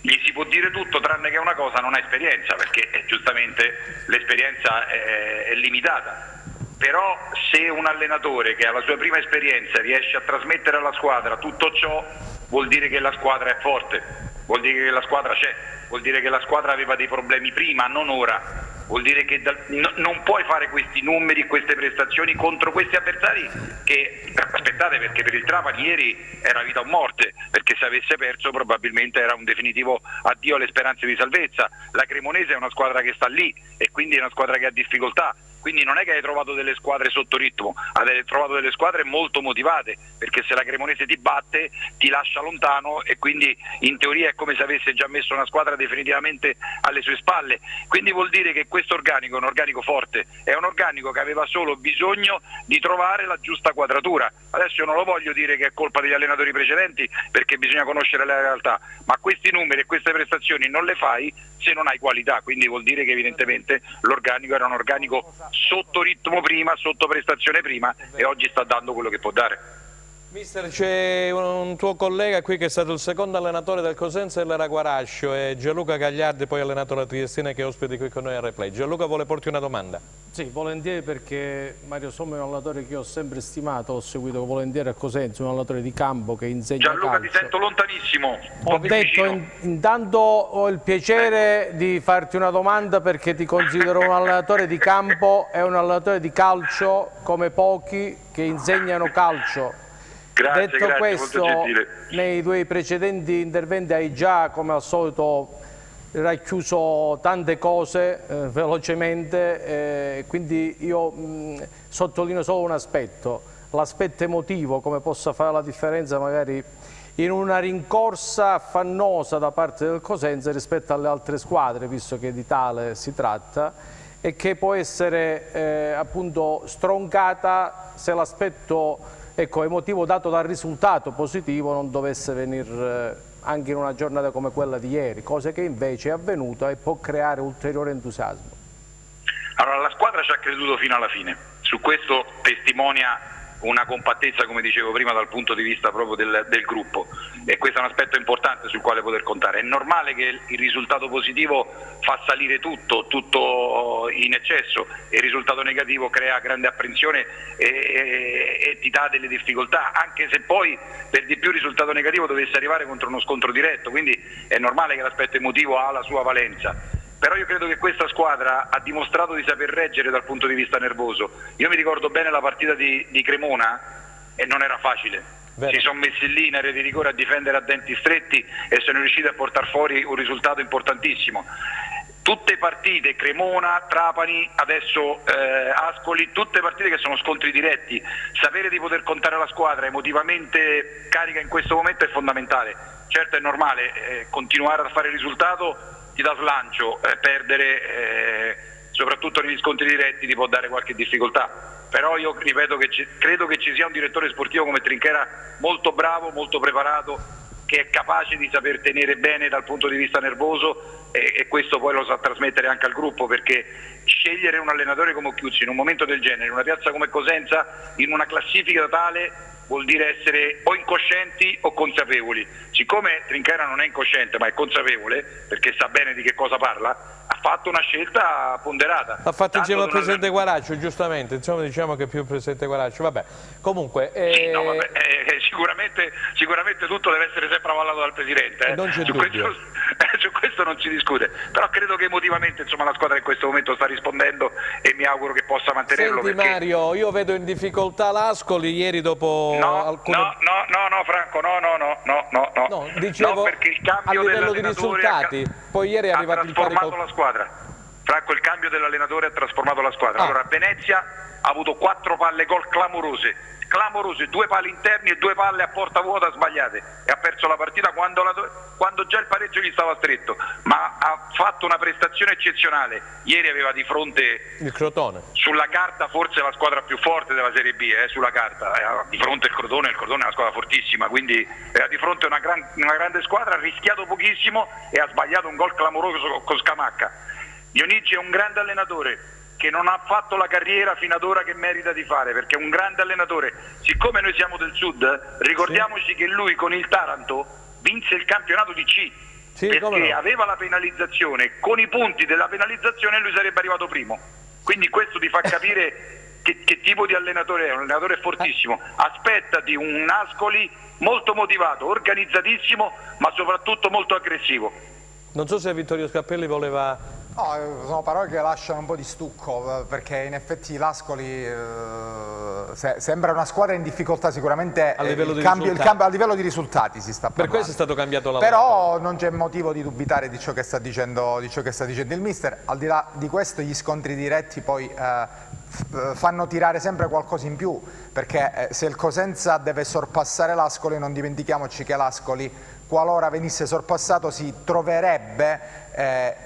gli si può dire tutto tranne che una cosa: non ha esperienza, perché giustamente l'esperienza è limitata. Però se un allenatore che ha la sua prima esperienza riesce a trasmettere alla squadra tutto ciò, vuol dire che la squadra è forte, vuol dire che la squadra c'è, vuol dire che la squadra aveva dei problemi prima, non ora. Vuol dire che non puoi fare questi numeri, queste prestazioni contro questi avversari che, aspettate, perché per il Trapani ieri era vita o morte, perché se avesse perso probabilmente era un definitivo addio alle speranze di salvezza. La Cremonese è una squadra che sta lì e quindi è una squadra che ha difficoltà. Quindi non è che hai trovato delle squadre sotto ritmo, hai trovato delle squadre molto motivate, perché se la Cremonese ti batte ti lascia lontano e quindi in teoria è come se avesse già messo una squadra definitivamente alle sue spalle. Quindi vuol dire che questo organico è un organico forte, è un organico che aveva solo bisogno di trovare la giusta quadratura. Adesso io non lo voglio dire che è colpa degli allenatori precedenti, perché bisogna conoscere la realtà, ma questi numeri e queste prestazioni non le fai se non hai qualità, quindi vuol dire che evidentemente l'organico era un organico sotto ritmo prima, sotto prestazione prima, e oggi sta dando quello che può dare. Mister, c'è un tuo collega qui che è stato il secondo allenatore del Cosenza, l'era Guarascio, e Gianluca Gagliardi, poi allenato la Triestina, che è ospite qui con noi a Replay. Gianluca vuole porti una domanda. Sì, volentieri, perché Mario Somma è un allenatore che io ho sempre stimato, ho seguito volentieri a Cosenza, un allenatore di campo che insegna Gianluca, calcio. ti sento lontanissimo. Ho detto, intanto ho il piacere di farti una domanda, perché ti considero un allenatore di campo e un allenatore di calcio come pochi che insegnano calcio. Grazie, Detto grazie, questo, molto gentile. nei tuoi precedenti interventi hai già, come al solito, racchiuso tante cose velocemente, quindi io sottolineo solo un aspetto, l'aspetto emotivo, come possa fare la differenza magari in una rincorsa affannosa da parte del Cosenza rispetto alle altre squadre, visto che di tale si tratta, e che può essere appunto stroncata se l'aspetto emotivo dato dal risultato positivo non dovesse venire anche in una giornata come quella di ieri, cosa che invece è avvenuta e può creare ulteriore entusiasmo. Allora, la squadra ci ha creduto fino alla fine, su questo testimonia una compattezza, come dicevo prima, dal punto di vista proprio del gruppo, e questo è un aspetto importante sul quale poter contare. È normale che il risultato positivo fa salire tutto in eccesso, e il risultato negativo crea grande apprensione e ti dà delle difficoltà, anche se poi per di più il risultato negativo dovesse arrivare contro uno scontro diretto, quindi è normale che l'aspetto emotivo ha la sua valenza. Però io credo che questa squadra ha dimostrato di saper reggere dal punto di vista nervoso. Io mi ricordo bene la partita di Cremona e non era facile. Vero. Si sono messi lì in area di rigore a difendere a denti stretti e sono riusciti a portare fuori un risultato importantissimo. Tutte partite, Cremona, Trapani, adesso Ascoli, tutte partite che sono scontri diretti. Sapere di poter contare la squadra emotivamente carica in questo momento è fondamentale. Certo, è normale, continuare a fare il risultato ti dà slancio, perdere soprattutto negli scontri diretti ti può dare qualche difficoltà, però io ripeto che credo che ci sia un direttore sportivo come Trinchera molto bravo, molto preparato, che è capace di saper tenere bene dal punto di vista nervoso, e questo poi lo sa trasmettere anche al gruppo, perché scegliere un allenatore come Occhiuzzi in un momento del genere, in una piazza come Cosenza, in una classifica tale, vuol dire essere o incoscienti o consapevoli. Siccome Trinchera non è incosciente ma è consapevole, perché sa bene di che cosa parla, ha fatto una scelta ponderata. Ha fatto insieme al presidente Guaraccio, giustamente, insomma diciamo che più il presidente Guaraccio, vabbè, comunque... Sì, no, vabbè, sicuramente tutto deve essere sempre avallato dal presidente, non c'è dubbio. Su questo non si discute, però credo che emotivamente insomma la squadra in questo momento sta rispondendo e mi auguro che possa mantenerlo. Senti perché... Mario, io vedo in difficoltà l'Ascoli ieri dopo No, alcune... no Franco, no, dicevo, no, perché il cambio a livello di risultati, poi ieri è arrivato il pari la squadra. Franco, il cambio dell'allenatore ha trasformato la squadra. Allora, Venezia ha avuto 4 palle gol clamorose, 2 pali interni e 2 palle a porta vuota sbagliate, e ha perso la partita quando già il pareggio gli stava stretto, ma ha fatto una prestazione eccezionale. Ieri aveva di fronte il Crotone, sulla carta forse la squadra più forte della Serie B, sulla carta, di fronte il Crotone è una squadra fortissima, quindi era di fronte a una grande squadra, ha rischiato pochissimo e ha sbagliato un gol clamoroso con Scamacca. Dionigi è un grande allenatore che non ha fatto la carriera fino ad ora che merita di fare, perché è un grande allenatore. Siccome noi siamo del sud, ricordiamoci che lui con il Taranto vinse il campionato di C, perché aveva la penalizzazione, con i punti della penalizzazione lui sarebbe arrivato primo. Quindi questo ti fa capire che tipo di allenatore è, un allenatore fortissimo. Aspettati un Ascoli molto motivato, organizzatissimo, ma soprattutto molto aggressivo. Non so se Vittorio Scarpelli voleva... No, sono parole che lasciano un po' di stucco, perché in effetti l'Ascoli sembra una squadra in difficoltà sicuramente. A livello di risultati si sta parlando. Per questo è stato cambiato l'allenatore. Però non c'è motivo di dubitare di ciò che sta dicendo il mister. Al di là di questo, gli scontri diretti poi fanno tirare sempre qualcosa in più, perché se il Cosenza deve sorpassare l'Ascoli, non dimentichiamoci che l'Ascoli, qualora venisse sorpassato, si troverebbe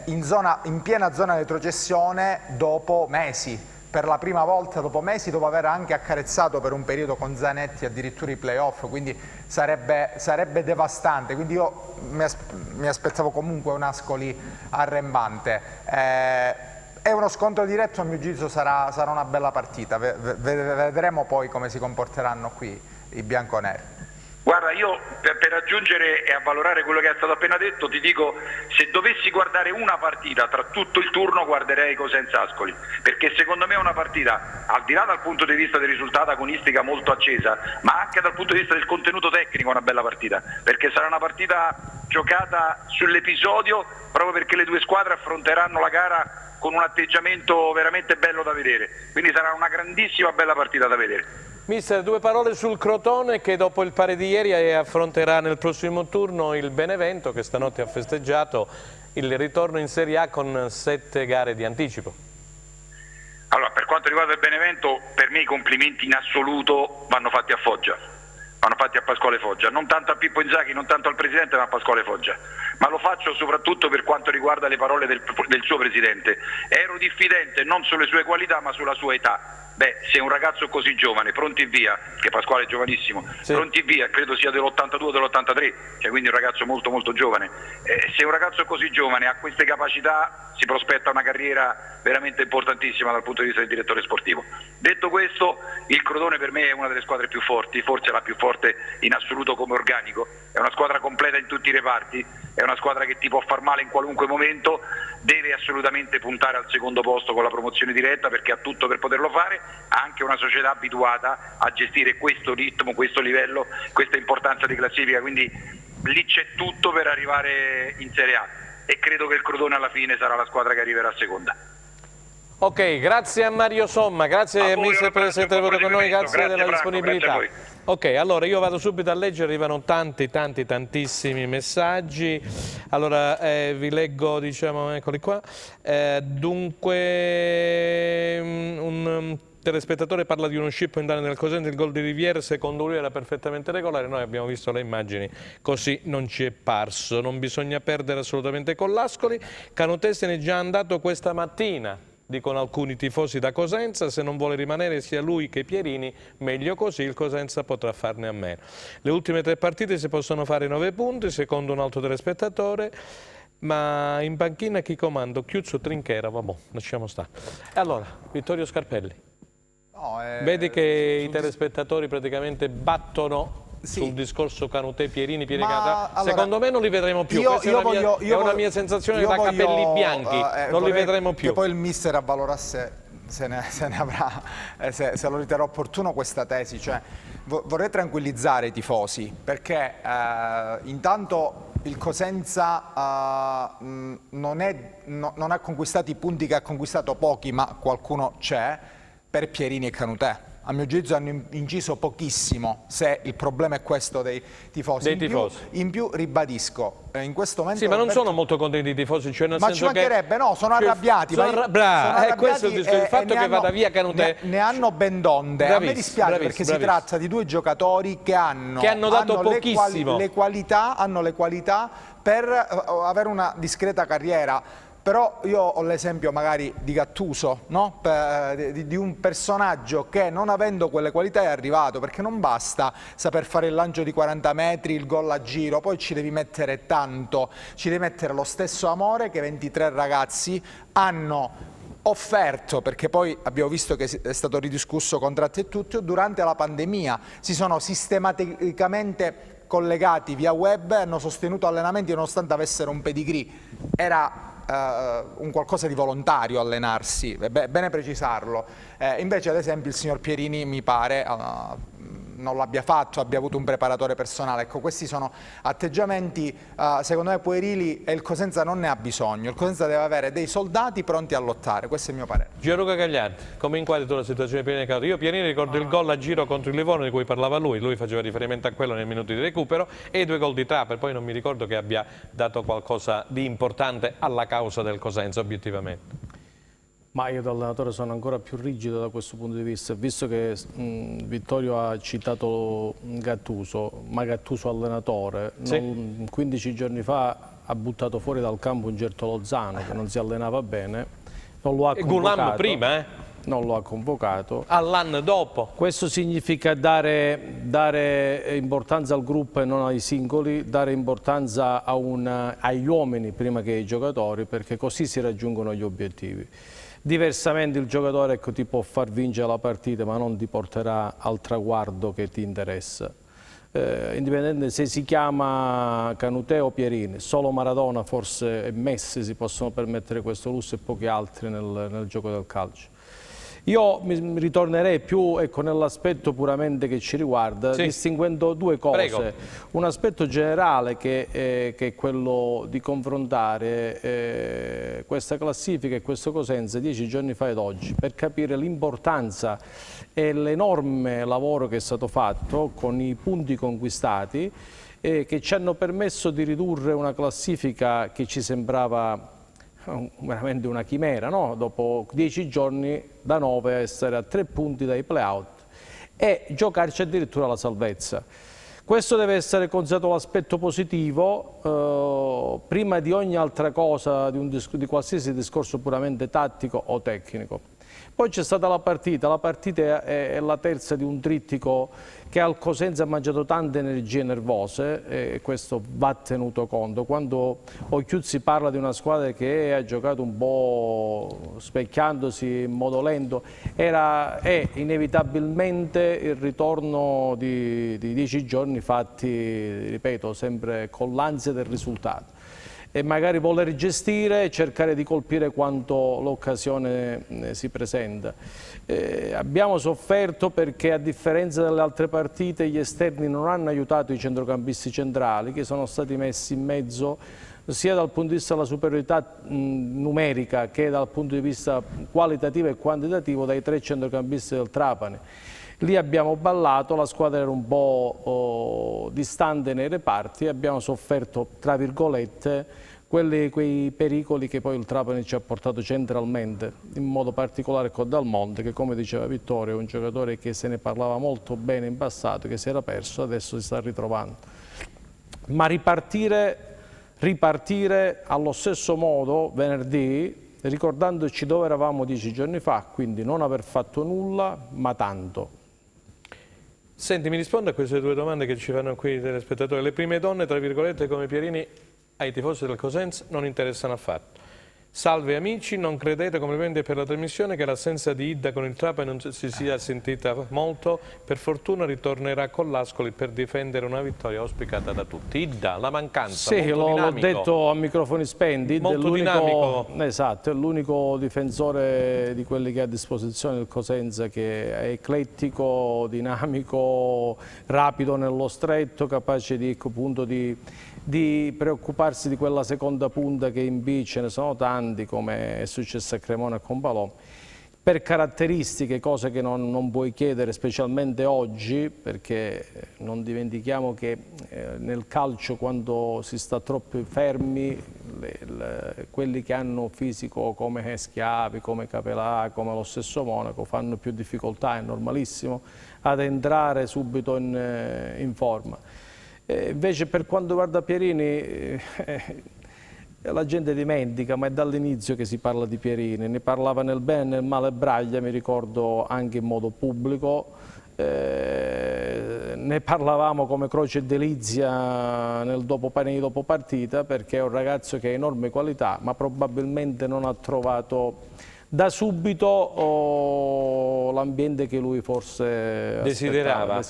in piena zona di retrocessione dopo mesi, per la prima volta dopo mesi, dopo aver anche accarezzato per un periodo con Zanetti addirittura i playoff, quindi sarebbe devastante. Quindi io mi aspettavo comunque un Ascoli arrembante. È uno scontro diretto, a mio giudizio sarà una bella partita, vedremo poi come si comporteranno qui i bianconeri. Guarda, io per aggiungere e avvalorare quello che è stato appena detto, ti dico, se dovessi guardare una partita tra tutto il turno, guarderei Cosenza Ascoli, perché secondo me è una partita, al di là dal punto di vista del risultato agonistica, molto accesa, ma anche dal punto di vista del contenuto tecnico una bella partita, perché sarà una partita giocata sull'episodio, proprio perché le due squadre affronteranno la gara con un atteggiamento veramente bello da vedere, quindi sarà una grandissima bella partita da vedere. Mister, 2 parole sul Crotone, che dopo il pari di ieri affronterà nel prossimo turno il Benevento, che stanotte ha festeggiato il ritorno in Serie A con 7 gare di anticipo. Allora, per quanto riguarda il Benevento, per me i complimenti in assoluto vanno fatti a Foggia, vanno fatti a Pasquale Foggia, non tanto a Pippo Inzaghi, non tanto al Presidente, ma a Pasquale Foggia. Ma lo faccio soprattutto per quanto riguarda le parole del suo Presidente. Ero diffidente non sulle sue qualità, ma sulla sua età. Beh, se un ragazzo così giovane, pronti via, che Pasquale è giovanissimo, sì, pronti via, credo sia dell'82 o dell'83, cioè quindi un ragazzo molto molto giovane, se un ragazzo così giovane ha queste capacità, si prospetta una carriera veramente importantissima dal punto di vista del direttore sportivo. Detto questo, il Crotone per me è una delle squadre più forti, forse la più forte in assoluto come organico, è una squadra completa in tutti i reparti, è una squadra che ti può far male in qualunque momento, deve assolutamente puntare al secondo posto con la promozione diretta, perché ha tutto per poterlo fare, ha anche una società abituata a gestire questo ritmo, questo livello, questa importanza di classifica, quindi lì c'è tutto per arrivare in Serie A e credo che il Crotone alla fine sarà la squadra che arriverà a seconda. Ok, grazie a Mario Somma, grazie mister per essere intervenuto con noi, grazie della disponibilità. Ok, allora io vado subito a leggere, arrivano tantissimi messaggi. Allora vi leggo, diciamo, eccoli qua. Dunque, un telespettatore parla di uno scippo in danno del Cosenza, il gol di Riviere secondo lui era perfettamente regolare, noi abbiamo visto le immagini, così non ci è parso. Non bisogna perdere assolutamente con l'Ascoli, Canutè se n'è già andato questa mattina, dicono alcuni tifosi da Cosenza, se non vuole rimanere sia lui che Pierini, meglio così, il Cosenza potrà farne a meno. Le ultime 3 partite si possono fare 9 punti, secondo un altro telespettatore, ma in panchina chi comanda? Chiuzzo, Trinchera, vabbè, lasciamo stare. E allora, Vittorio Scarpelli, vedi che i telespettatori praticamente battono sul discorso Canutè, Pierini, Canutà. Allora, secondo me non li vedremo più, questa è una mia sensazione da capelli bianchi, non li vedremo più. Che poi il mister avvalorasse, se lo riterrà opportuno, questa tesi, cioè vorrei tranquillizzare i tifosi, perché intanto il Cosenza non ha conquistato i punti che ha conquistato, pochi, ma qualcuno c'è, per Pierini e Canutè. a mio giudizio hanno inciso pochissimo, se il problema è questo dei tifosi. In più ribadisco, in questo momento... Sì, ma non sono molto contenti i tifosi, cioè nel ma senso ci mancherebbe, no, sono arrabbiati. Questo è il discorso, il fatto che vada via Canutè... Ne hanno ben donde. A me dispiace perché si tratta di due giocatori che hanno dato pochissimo. le qualità per avere una discreta carriera. Però io ho l'esempio magari di Gattuso, no? di un personaggio che non avendo quelle qualità è arrivato, perché non basta saper fare il lancio di 40 metri, il gol a giro, poi ci devi mettere tanto, ci devi mettere lo stesso amore che 23 ragazzi hanno offerto, perché poi abbiamo visto che è stato ridiscusso contratti e tutto, durante la pandemia si sono sistematicamente collegati via web e hanno sostenuto allenamenti nonostante avessero un pedigree. Era un qualcosa di volontario allenarsi, è bene precisarlo. Invece ad esempio il signor Pierini mi pare non l'abbia fatto, abbia avuto un preparatore personale. Ecco, questi sono atteggiamenti secondo me puerili e il Cosenza non ne ha bisogno. Il Cosenza deve avere dei soldati pronti a lottare, questo è il mio parere. Gianluca Gagliardi, come inquadri tu la situazione di Pierini Canutè? Io Pierini ricordo il gol a giro contro il Livorno di cui parlava lui faceva riferimento a quello nei minuti di recupero, e i 2 gol di Trapani, poi non mi ricordo che abbia dato qualcosa di importante alla causa del Cosenza obiettivamente. Ma io da allenatore sono ancora più rigido da questo punto di vista, visto che Vittorio ha citato Gattuso, ma Gattuso allenatore, sì. 15 giorni fa ha buttato fuori dal campo un certo Lozano che non si allenava bene, non lo ha convocato. Gulam prima, non lo ha convocato. All'anno dopo. Questo significa dare importanza al gruppo e non ai singoli, dare importanza agli uomini prima che ai giocatori, perché così si raggiungono gli obiettivi. Diversamente il giocatore ti può far vincere la partita ma non ti porterà al traguardo che ti interessa. Indipendente se si chiama Canutè o Pierini, solo Maradona forse e Messi si possono permettere questo lusso e pochi altri nel gioco del calcio. Io mi ritornerei più nell'aspetto puramente che ci riguarda, sì, distinguendo due cose. Prego. Un aspetto generale che è quello di confrontare questa classifica e questo Cosenza 10 giorni fa ed oggi, per capire l'importanza e l'enorme lavoro che è stato fatto con i punti conquistati che ci hanno permesso di ridurre una classifica che ci sembrava veramente una chimera, no? Dopo 10 giorni da 9 essere a 3 punti dai play-out e giocarci addirittura la salvezza. Questo deve essere considerato l'aspetto positivo prima di ogni altra cosa, di qualsiasi discorso puramente tattico o tecnico. Poi c'è stata la partita è la terza di un trittico che al Cosenza ha mangiato tante energie nervose e questo va tenuto conto. Quando Occhiuzzi parla di una squadra che ha giocato un po' specchiandosi in modo lento, è inevitabilmente il ritorno di 10 giorni fatti, ripeto, sempre con l'ansia del risultato. E magari voler gestire e cercare di colpire quanto l'occasione si presenta. Abbiamo sofferto perché a differenza delle altre partite gli esterni non hanno aiutato i centrocampisti centrali che sono stati messi in mezzo sia dal punto di vista della superiorità numerica che dal punto di vista qualitativo e quantitativo dai 3 centrocampisti del Trapani. Lì abbiamo ballato, la squadra era un po' distante nei reparti e abbiamo sofferto, tra virgolette, quei pericoli che poi il Trapani ci ha portato centralmente, in modo particolare con Dal Monte, che come diceva Vittorio è un giocatore che se ne parlava molto bene in passato, che si era perso, adesso si sta ritrovando. Ma ripartire allo stesso modo venerdì, ricordandoci dove eravamo 10 giorni fa, quindi non aver fatto nulla, ma tanto. Senti, mi rispondo a queste 2 domande che ci fanno qui i telespettatori. Le prime donne, tra virgolette, come Pierini, ai tifosi del Cosenza non interessano affatto. Salve amici, non credete, complimenti per la trasmissione, che l'assenza di Idda con il Trapani non si sia sentita molto. Per fortuna ritornerà con l'Ascoli per difendere una vittoria auspicata da tutti. Idda, la mancanza, sì, l'ho detto a microfoni spenti, molto dinamico. Esatto, è l'unico difensore di quelli che ha a disposizione il Cosenza, che è eclettico, dinamico, rapido nello stretto, capace di, appunto, di preoccuparsi di quella seconda punta che in B ce ne sono tanti, come è successo a Cremona e con Paloma. per caratteristiche, cose che non puoi chiedere specialmente oggi, perché non dimentichiamo che nel calcio quando si sta troppo fermi, quelli che hanno fisico come Schiavi, come Capelà, come lo stesso Monaco fanno più difficoltà, è normalissimo, ad entrare subito in forma. Invece per quanto riguarda Pierini, la gente dimentica, ma è dall'inizio che si parla di Pierini, ne parlava nel bene e nel male Braglia, mi ricordo anche in modo pubblico, ne parlavamo come croce e delizia nei dopo partita, perché è un ragazzo che ha enorme qualità, ma probabilmente non ha trovato da subito l'ambiente che lui forse desiderava.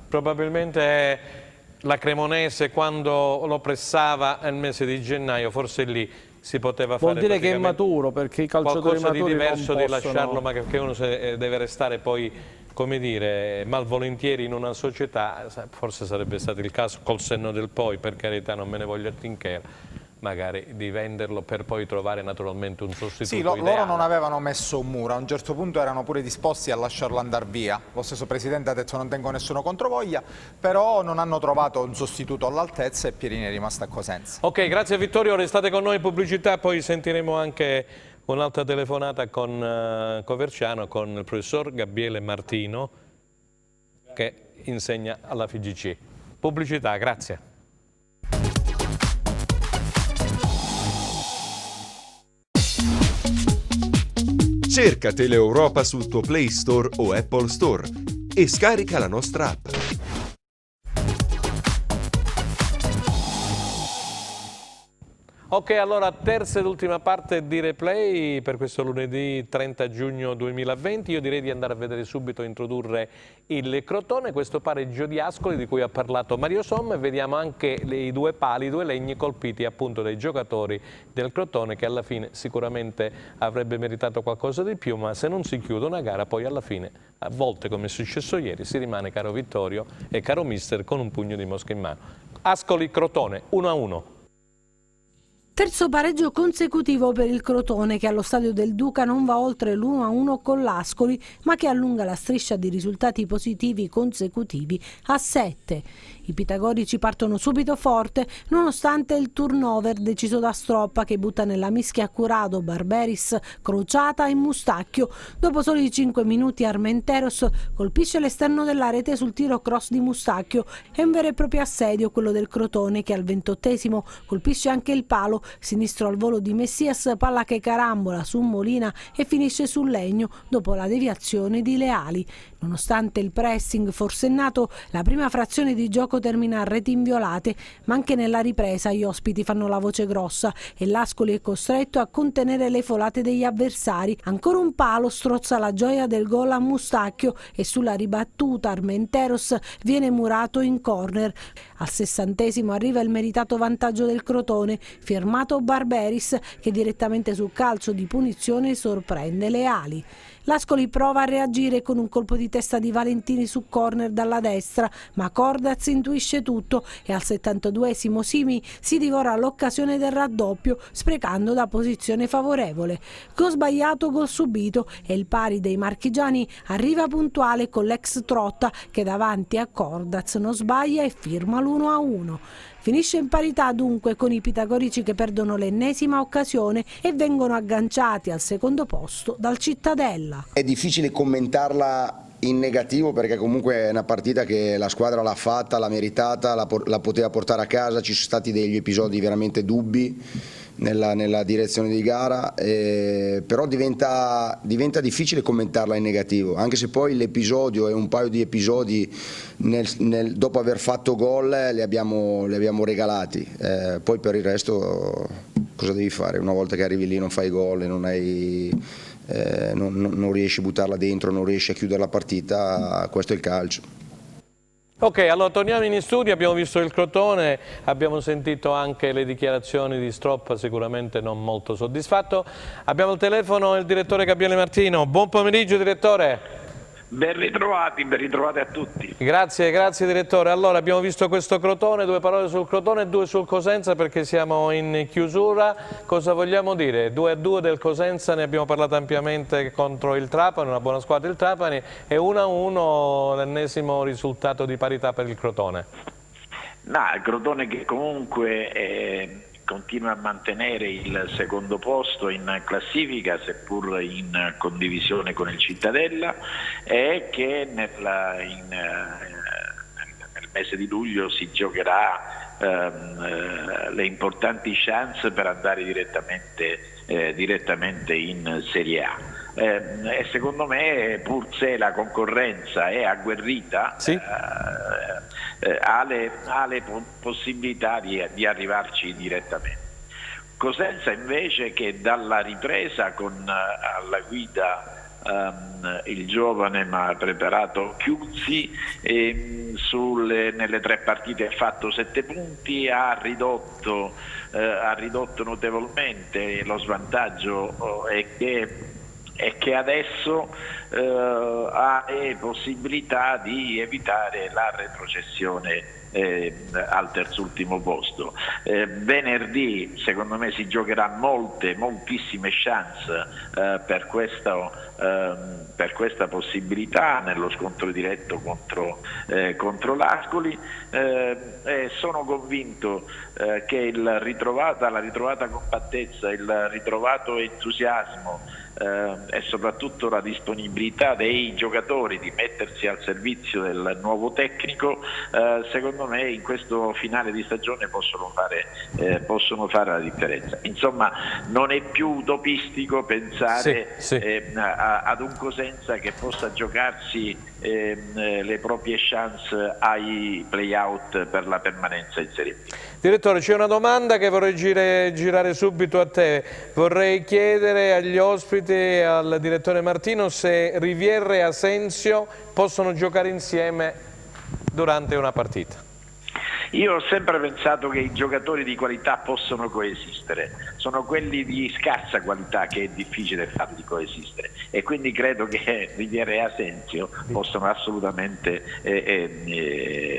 Probabilmente la Cremonese, quando lo pressava nel mese di gennaio, forse lì si poteva fare. Vuol dire che è maturo, perché i calciatori qualcosa maturi di diverso non di lasciarlo, ma perché uno deve restare poi, come dire, malvolentieri in una società. Forse sarebbe stato il caso, col senno del poi, per carità, non me ne voglio trinchera, magari di venderlo per poi trovare naturalmente un sostituto. Sì, loro non avevano messo un muro, a un certo punto erano pure disposti a lasciarlo andare via. Lo stesso Presidente ha detto non tengo nessuno controvoglia, però non hanno trovato un sostituto all'altezza e Pierini è rimasto a Cosenza. Ok, grazie Vittorio, restate con noi, pubblicità, poi sentiremo anche un'altra telefonata con Coverciano, con il professor Gabriele Martino che insegna alla FIGC. Pubblicità, grazie. Cerca Teleeuropa sul tuo Play Store o Apple Store e scarica la nostra app. Ok, allora terza ed ultima parte di replay per questo lunedì 30 giugno 2020. Io direi di andare a vedere subito, introdurre il Crotone, questo pareggio di Ascoli di cui ha parlato Mario Somma, e vediamo anche i due pali, i due legni colpiti appunto dai giocatori del Crotone, che alla fine sicuramente avrebbe meritato qualcosa di più, ma se non si chiude una gara poi alla fine, a volte come è successo ieri, si rimane, caro Vittorio e caro mister, con un pugno di mosca in mano. Ascoli-Crotone 1-1. Terzo pareggio consecutivo per il Crotone, che allo stadio del Duca non va oltre l'1-1 con l'Ascoli, ma che allunga la striscia di risultati positivi consecutivi a 7. I pitagorici partono subito forte, nonostante il turnover deciso da Stroppa, che butta nella mischia Curado, Barberis, Crociata e Mustacchio. Dopo soli 5 minuti Armenteros colpisce l'esterno della rete sul tiro cross di Mustacchio. È un vero e proprio assedio quello del Crotone, che al 28esimo colpisce anche il palo sinistro al volo di Messias, palla che carambola su Molina e finisce sul legno dopo la deviazione di Leali. Nonostante il pressing forsennato, la prima frazione di gioco termina a reti inviolate, ma anche nella ripresa gli ospiti fanno la voce grossa e l'Ascoli è costretto a contenere le folate degli avversari. Ancora un palo strozza la gioia del gol a Mustacchio e sulla ribattuta Armenteros viene murato in corner. Al 60esimo arriva il meritato vantaggio del Crotone, firmato Barberis, che direttamente sul calcio di punizione sorprende Leali. L'Ascoli prova a reagire con un colpo di testa di Valentini su corner dalla destra, ma Cordaz intuisce tutto e al 72esimo Simi si divora l'occasione del raddoppio, sprecando da posizione favorevole. Gol sbagliato, gol subito, e il pari dei marchigiani arriva puntuale con l'ex Trotta, che davanti a Cordaz non sbaglia e firma l'1-1. Finisce in parità dunque, con i pitagorici che perdono l'ennesima occasione e vengono agganciati al secondo posto dal Cittadella. È difficile commentarla in negativo, perché comunque è una partita che la squadra l'ha fatta, l'ha meritata, la poteva portare a casa. Ci sono stati degli episodi veramente dubbi nella direzione di gara, però diventa difficile commentarla in negativo, anche se poi l'episodio e un paio di episodi dopo aver fatto gol li abbiamo regalati, poi per il resto cosa devi fare? Una volta che arrivi lì non fai gol e non riesci a buttarla dentro, non riesci a chiudere la partita, questo è il calcio. Ok, allora torniamo in studio, abbiamo visto il Crotone, abbiamo sentito anche le dichiarazioni di Stroppa, sicuramente non molto soddisfatto. Abbiamo al telefono il direttore Gabriele Martino. Buon pomeriggio direttore. Ben ritrovati a tutti. Grazie direttore. Allora abbiamo visto questo Crotone, 2 parole sul Crotone e 2 sul Cosenza perché siamo in chiusura. Cosa vogliamo dire? 2-2 del Cosenza, ne abbiamo parlato ampiamente contro il Trapani, una buona squadra il Trapani, e 1-1 l'ennesimo risultato di parità per il Crotone. No, il Crotone che comunque continua a mantenere il secondo posto in classifica, seppur in condivisione con il Cittadella, e che nel mese di luglio si giocherà le importanti chance per andare direttamente in Serie A. E secondo me, pur se la concorrenza è agguerrita, sì, ha le possibilità di arrivarci direttamente. Cosenza invece, che dalla ripresa con alla guida il giovane ma preparato Chiuzzi, nelle 3 partite ha fatto 7 punti, ha ridotto notevolmente lo svantaggio, e che adesso ha le possibilità di evitare la retrocessione al terzultimo posto. Venerdì secondo me si giocherà moltissime chance per questa possibilità nello scontro diretto contro l'Ascoli. Sono convinto che la ritrovata compattezza, il ritrovato entusiasmo e soprattutto la disponibilità dei giocatori di mettersi al servizio del nuovo tecnico, secondo me in questo finale di stagione possono fare la differenza. Insomma, non è più utopistico pensare ad un Cosenza che possa giocarsi le proprie chance ai play-out per la permanenza in Serie B. Direttore, c'è una domanda che vorrei girare subito a te. Vorrei chiedere agli ospiti e al direttore Martino se Rivière e Asensio possono giocare insieme durante una partita. Io ho sempre pensato che i giocatori di qualità possono coesistere, sono quelli di scarsa qualità che è difficile farli coesistere, e quindi credo che Rivière e Asensio possano assolutamente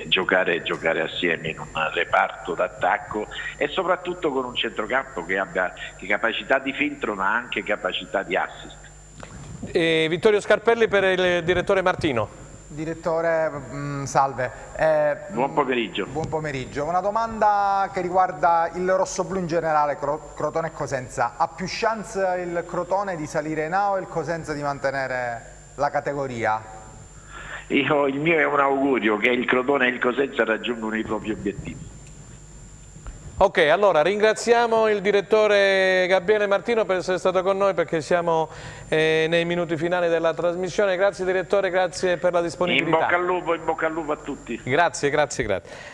giocare giocare assieme in un reparto d'attacco, e soprattutto con un centrocampo che abbia capacità di filtro ma anche capacità di assist. Vittorio Scarpelli per il direttore Martino. Direttore, salve. Buon pomeriggio. Buon pomeriggio. Una domanda che riguarda il rossoblù in generale, Crotone e Cosenza. Ha più chance il Crotone di salire in A o il Cosenza di mantenere la categoria? Il mio è un augurio che il Crotone e il Cosenza raggiungano i propri obiettivi. Ok, allora ringraziamo il direttore Gabriele Martino per essere stato con noi, perché siamo nei minuti finali della trasmissione. Grazie direttore, grazie per la disponibilità. In bocca al lupo a tutti. Grazie.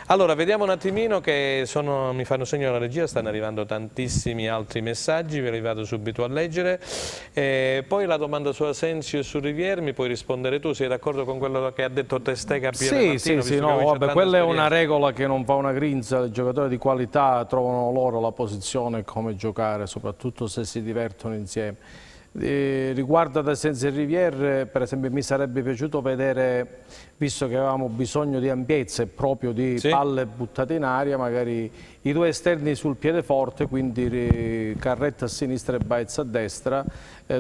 Allora, vediamo un attimino che mi fanno segno la regia, stanno arrivando tantissimi altri messaggi, ve li vado subito a leggere. Poi la domanda su Asensio e su Rivière, mi puoi rispondere tu? Sei d'accordo con quello che ha detto testé Gabriele Martino? Sì, no, vabbè, quella è una regola che non fa una grinza, i giocatori di qualità trovano loro la posizione e come giocare, soprattutto se si divertono insieme. Riguardo ad Asensio e Rivière, per esempio, mi sarebbe piaciuto vedere, visto che avevamo bisogno di ampiezza e proprio di palle buttate in aria, magari i 2 esterni sul piede-forte, quindi Carretta a sinistra e Baez a destra,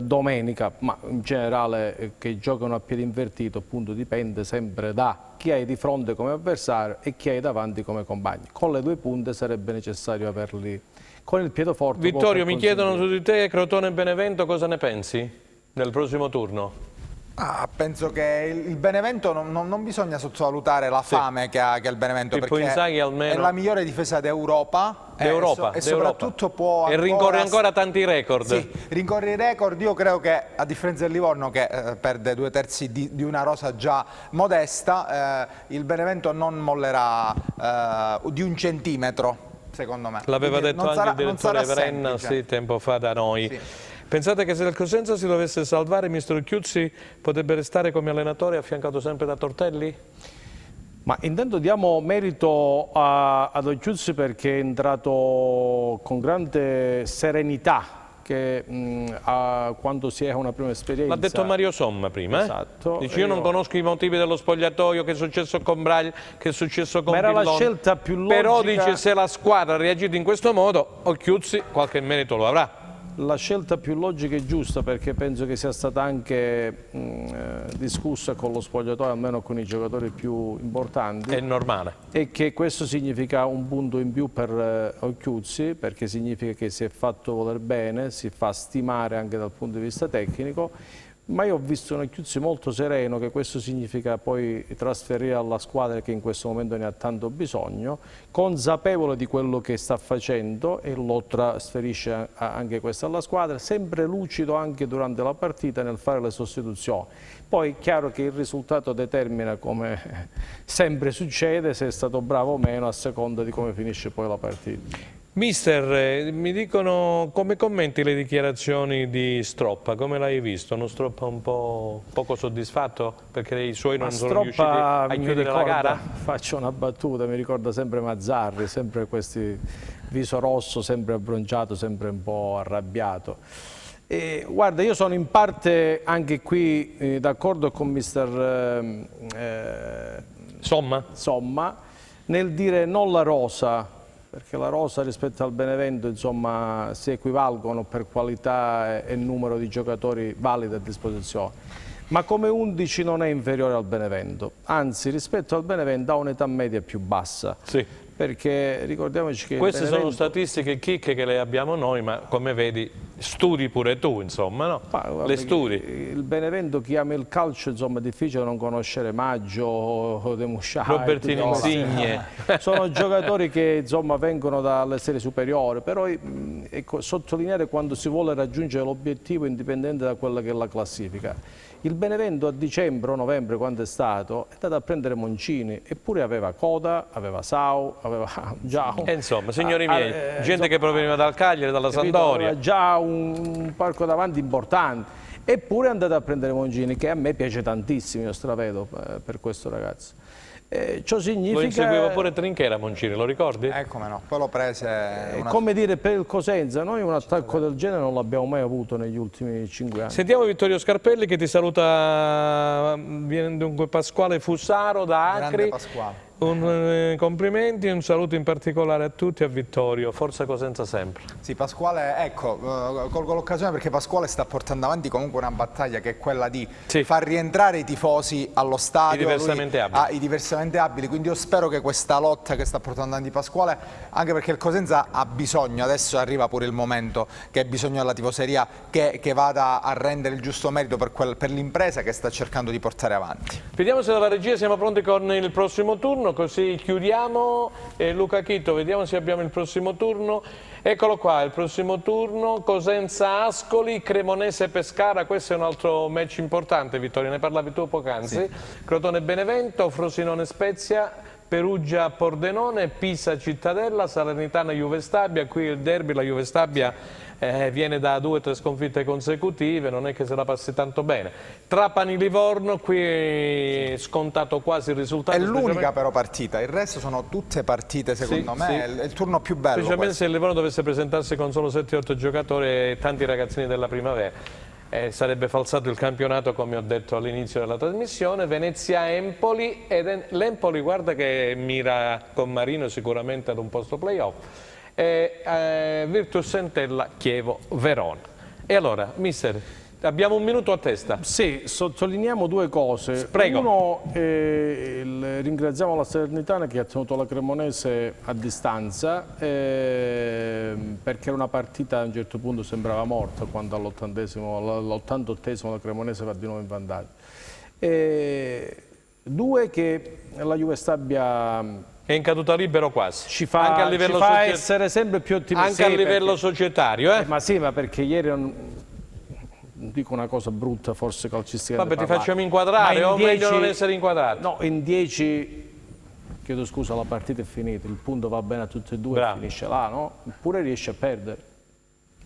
domenica, ma in generale che giocano a piede invertito, appunto dipende sempre da chi hai di fronte come avversario e chi hai davanti come compagni. Con le 2 punte sarebbe necessario averli con il piede forte. Vittorio, mi chiedono su di te, Crotone e Benevento, cosa ne pensi del prossimo turno? Penso che il Benevento non bisogna sottovalutare la fame che ha il Benevento, Pippo perché Inzaghi almeno è la migliore difesa d'Europa e soprattutto può ancora, e rincorre ancora tanti record. Sì, rincorre i record. Io credo che, a differenza del Livorno che perde 2/3 di una rosa già modesta, il Benevento non mollerà di un centimetro, secondo me. L'aveva detto anche il direttore Verenna tempo fa da noi. Sì. Pensate che se il Cosenza si dovesse salvare, mister Chiuzzi potrebbe restare come allenatore affiancato sempre da Tortelli? Ma intanto diamo merito a Chiuzzi perché è entrato con grande serenità che quando si ha una prima esperienza... L'ha detto Mario Somma prima, Esatto. Dice, io non conosco i motivi dello spogliatoio, che è successo con Braglia, che è successo con Era Pillon. la scelta più logica... Però dice, se la squadra ha reagito in questo modo, Occhiuzzi qualche merito lo avrà. La scelta più logica e giusta, perché penso che sia stata anche discussa con lo spogliatoio, almeno con i giocatori più importanti. È normale. E che questo significa un punto in più per Occhiuzzi, perché significa che si è fatto voler bene, si fa stimare anche dal punto di vista tecnico. Ma io ho visto un Occhiuzzi molto sereno, che questo significa poi trasferire alla squadra che in questo momento ne ha tanto bisogno, consapevole di quello che sta facendo e lo trasferisce anche questo alla squadra, sempre lucido anche durante la partita nel fare le sostituzioni. Poi è chiaro che il risultato determina, come sempre succede, se è stato bravo o meno a seconda di come finisce poi la partita. Mister, mi dicono come commenti le dichiarazioni di Stroppa, come l'hai visto? Uno Stroppa un po' poco soddisfatto perché i suoi non sono riusciti a chiudere la gara? Faccio una battuta, mi ricorda sempre Mazzarri, sempre questi viso rosso, sempre abbronzato, sempre un po' arrabbiato. E, guarda, io sono in parte anche qui d'accordo con mister Somma nel dire non la rosa, perché la rosa rispetto al Benevento insomma si equivalgono per qualità e numero di giocatori validi a disposizione, ma come 11 non è inferiore al Benevento, anzi rispetto al Benevento ha un'età media più bassa. Sì. Perché ricordiamoci che queste sono statistiche chicche che le abbiamo noi, ma come vedi studi pure tu, insomma, no? Le studi. Il Benevento, chi ama il calcio, insomma, è difficile non conoscere Maggio o De Musciai, Robertino Insigne. Sono giocatori che insomma vengono dalle serie superiori, però ecco, sottolineare quando si vuole raggiungere l'obiettivo indipendente da quella che è la classifica. Il Benevento a dicembre o novembre, quando è andato a prendere Moncini, eppure aveva Coda, aveva Sau, aveva già insomma, signori miei, gente che proveniva dal Cagliari, dalla Sampdoria. Aveva già un parco davanti importante, eppure è andato a prendere Moncini, che a me piace tantissimo, io stravedo per questo ragazzo. Ciò significa... Lo inseguiva pure Trinchera Moncini, lo ricordi? Come no, poi lo prese... Come dire, per il Cosenza, noi un attacco del genere non l'abbiamo mai avuto negli ultimi 5 anni. Sentiamo Vittorio Scarpelli che ti saluta, viene dunque Pasquale Fusaro da Acri. Complimenti e un saluto in particolare a tutti e a Vittorio, forza Cosenza sempre. Sì, Pasquale, ecco, colgo l'occasione perché Pasquale sta portando avanti comunque una battaglia che è quella di far rientrare i tifosi allo stadio, i diversamente abili, quindi io spero che questa lotta che sta portando avanti Pasquale, anche perché il Cosenza ha bisogno, adesso arriva pure il momento che ha bisogno della tifoseria che vada a rendere il giusto merito per l'impresa che sta cercando di portare avanti. Vediamo se dalla regia siamo pronti con il prossimo turno. Così chiudiamo. Luca Chitto, vediamo se abbiamo il prossimo turno. Eccolo qua, il prossimo turno, Cosenza-Ascoli, Cremonese-Pescara, questo è un altro match importante, Vittorio, ne parlavi tu poc'anzi. Sì. Crotone-Benevento, Frosinone-Spezia, Perugia-Pordenone, Pisa-Cittadella, Salernitana-Juve Stabia, qui il derby, la Juve Stabia viene da 2 o 3 sconfitte consecutive, non è che se la passi tanto bene. Trapani-Livorno, qui scontato quasi il risultato. È l'unica però partita, il resto sono tutte partite secondo me, è il turno più bello. Specialmente se il Livorno dovesse presentarsi con solo 7-8 giocatori e tanti ragazzini della primavera. Sarebbe falsato il campionato, come ho detto all'inizio della trasmissione. Venezia-Empoli, ed l'Empoli guarda che mira con Marino sicuramente ad un posto playoff. Virtus Entella, Chievo, Verona. E allora, mister, abbiamo un minuto a testa. Sì, sottolineiamo 2 cose. Prego. Uno, ringraziamo la Salernitana che ha tenuto la Cremonese a distanza, perché era una partita a un certo punto sembrava morta quando all'88esimo la Cremonese va di nuovo in vantaggio. 2, che la Juve Stabia è in caduta libero quasi, ci fa essere sempre più ottimisti. Anche a livello societario. Ma sì, ma perché ieri dico una cosa brutta forse calcistica. Vabbè, ti facciamo inquadrare o meglio non essere inquadrato? No, in 10, chiedo scusa, la partita è finita, il punto va bene a tutti e 2, finisce là, no? Eppure riesce a perdere.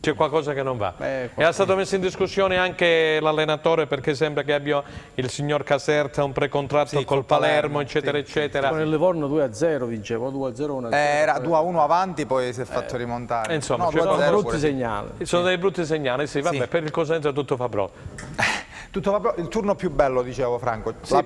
C'è qualcosa che non va. È stato messo in discussione anche l'allenatore perché sembra che abbia il signor Caserta un precontratto col Palermo, eccetera, eccetera. Con il Livorno 2-0 vinceva, 2-0, 1-0. Era 2-1 avanti, poi si è fatto rimontare. Insomma, no, sono brutti segnali. Sono dei brutti segnali, sì, vabbè, per il Cosenza tutto fa pro. Il turno più bello, dicevo Franco, Sì, la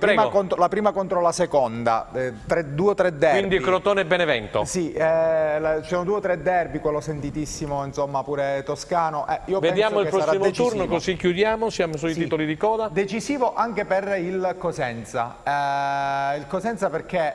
prima contro la seconda, 2 o 3 derby. Quindi Crotone e Benevento. Sì, ci sono 2 o 3 derby, quello sentitissimo, insomma, pure toscano. Io Vediamo il penso che prossimo sarà turno, così chiudiamo, siamo sui titoli di coda. Decisivo anche per il Cosenza. Il Cosenza perché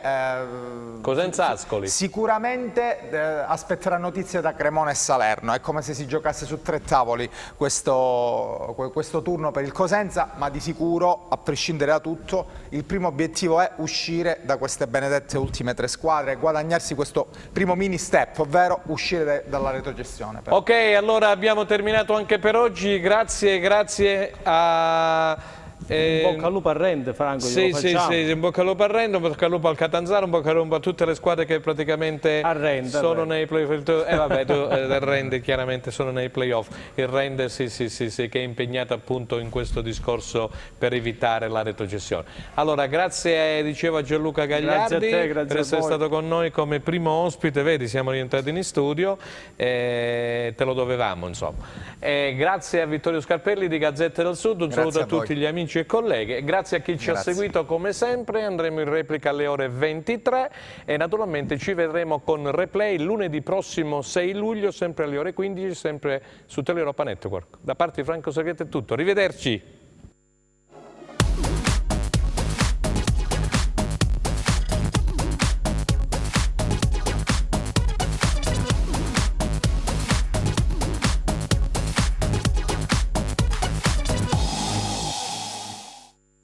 Cosenza Ascoli. Sicuramente aspetterà notizie da Cremona e Salerno. È come se si giocasse su 3 tavoli questo turno per il Cosenza, ma di sicuro, a prescindere da tutto, il primo obiettivo è uscire da queste benedette ultime 3 squadre e guadagnarsi questo primo mini step, ovvero uscire dalla retrocessione. Ok, allora abbiamo terminato anche per oggi, grazie a... In bocca al lupo a Rende, Franco, sì, in bocca al lupo a Rende, in bocca al lupo al Catanzaro, in bocca al lupo a tutte le squadre che praticamente sono nei playoff. Vabbè, il Rende chiaramente sono nei playoff. Il Rende sì, che è impegnato appunto in questo discorso per evitare la retrocessione. Allora, grazie, dicevo, a Gianluca Gagliardi per essere stato con noi come primo ospite. Vedi, siamo rientrati in studio, te lo dovevamo, insomma. Grazie a Vittorio Scarpelli di Gazzetta del Sud, un saluto a tutti gli amici e colleghe, grazie a chi ci ha seguito come sempre, andremo in replica alle ore 23 e naturalmente ci vedremo con replay lunedì prossimo 6 luglio, sempre alle ore 15, sempre su Teleuropa Network. Da parte di Franco Saghetti è tutto, arrivederci!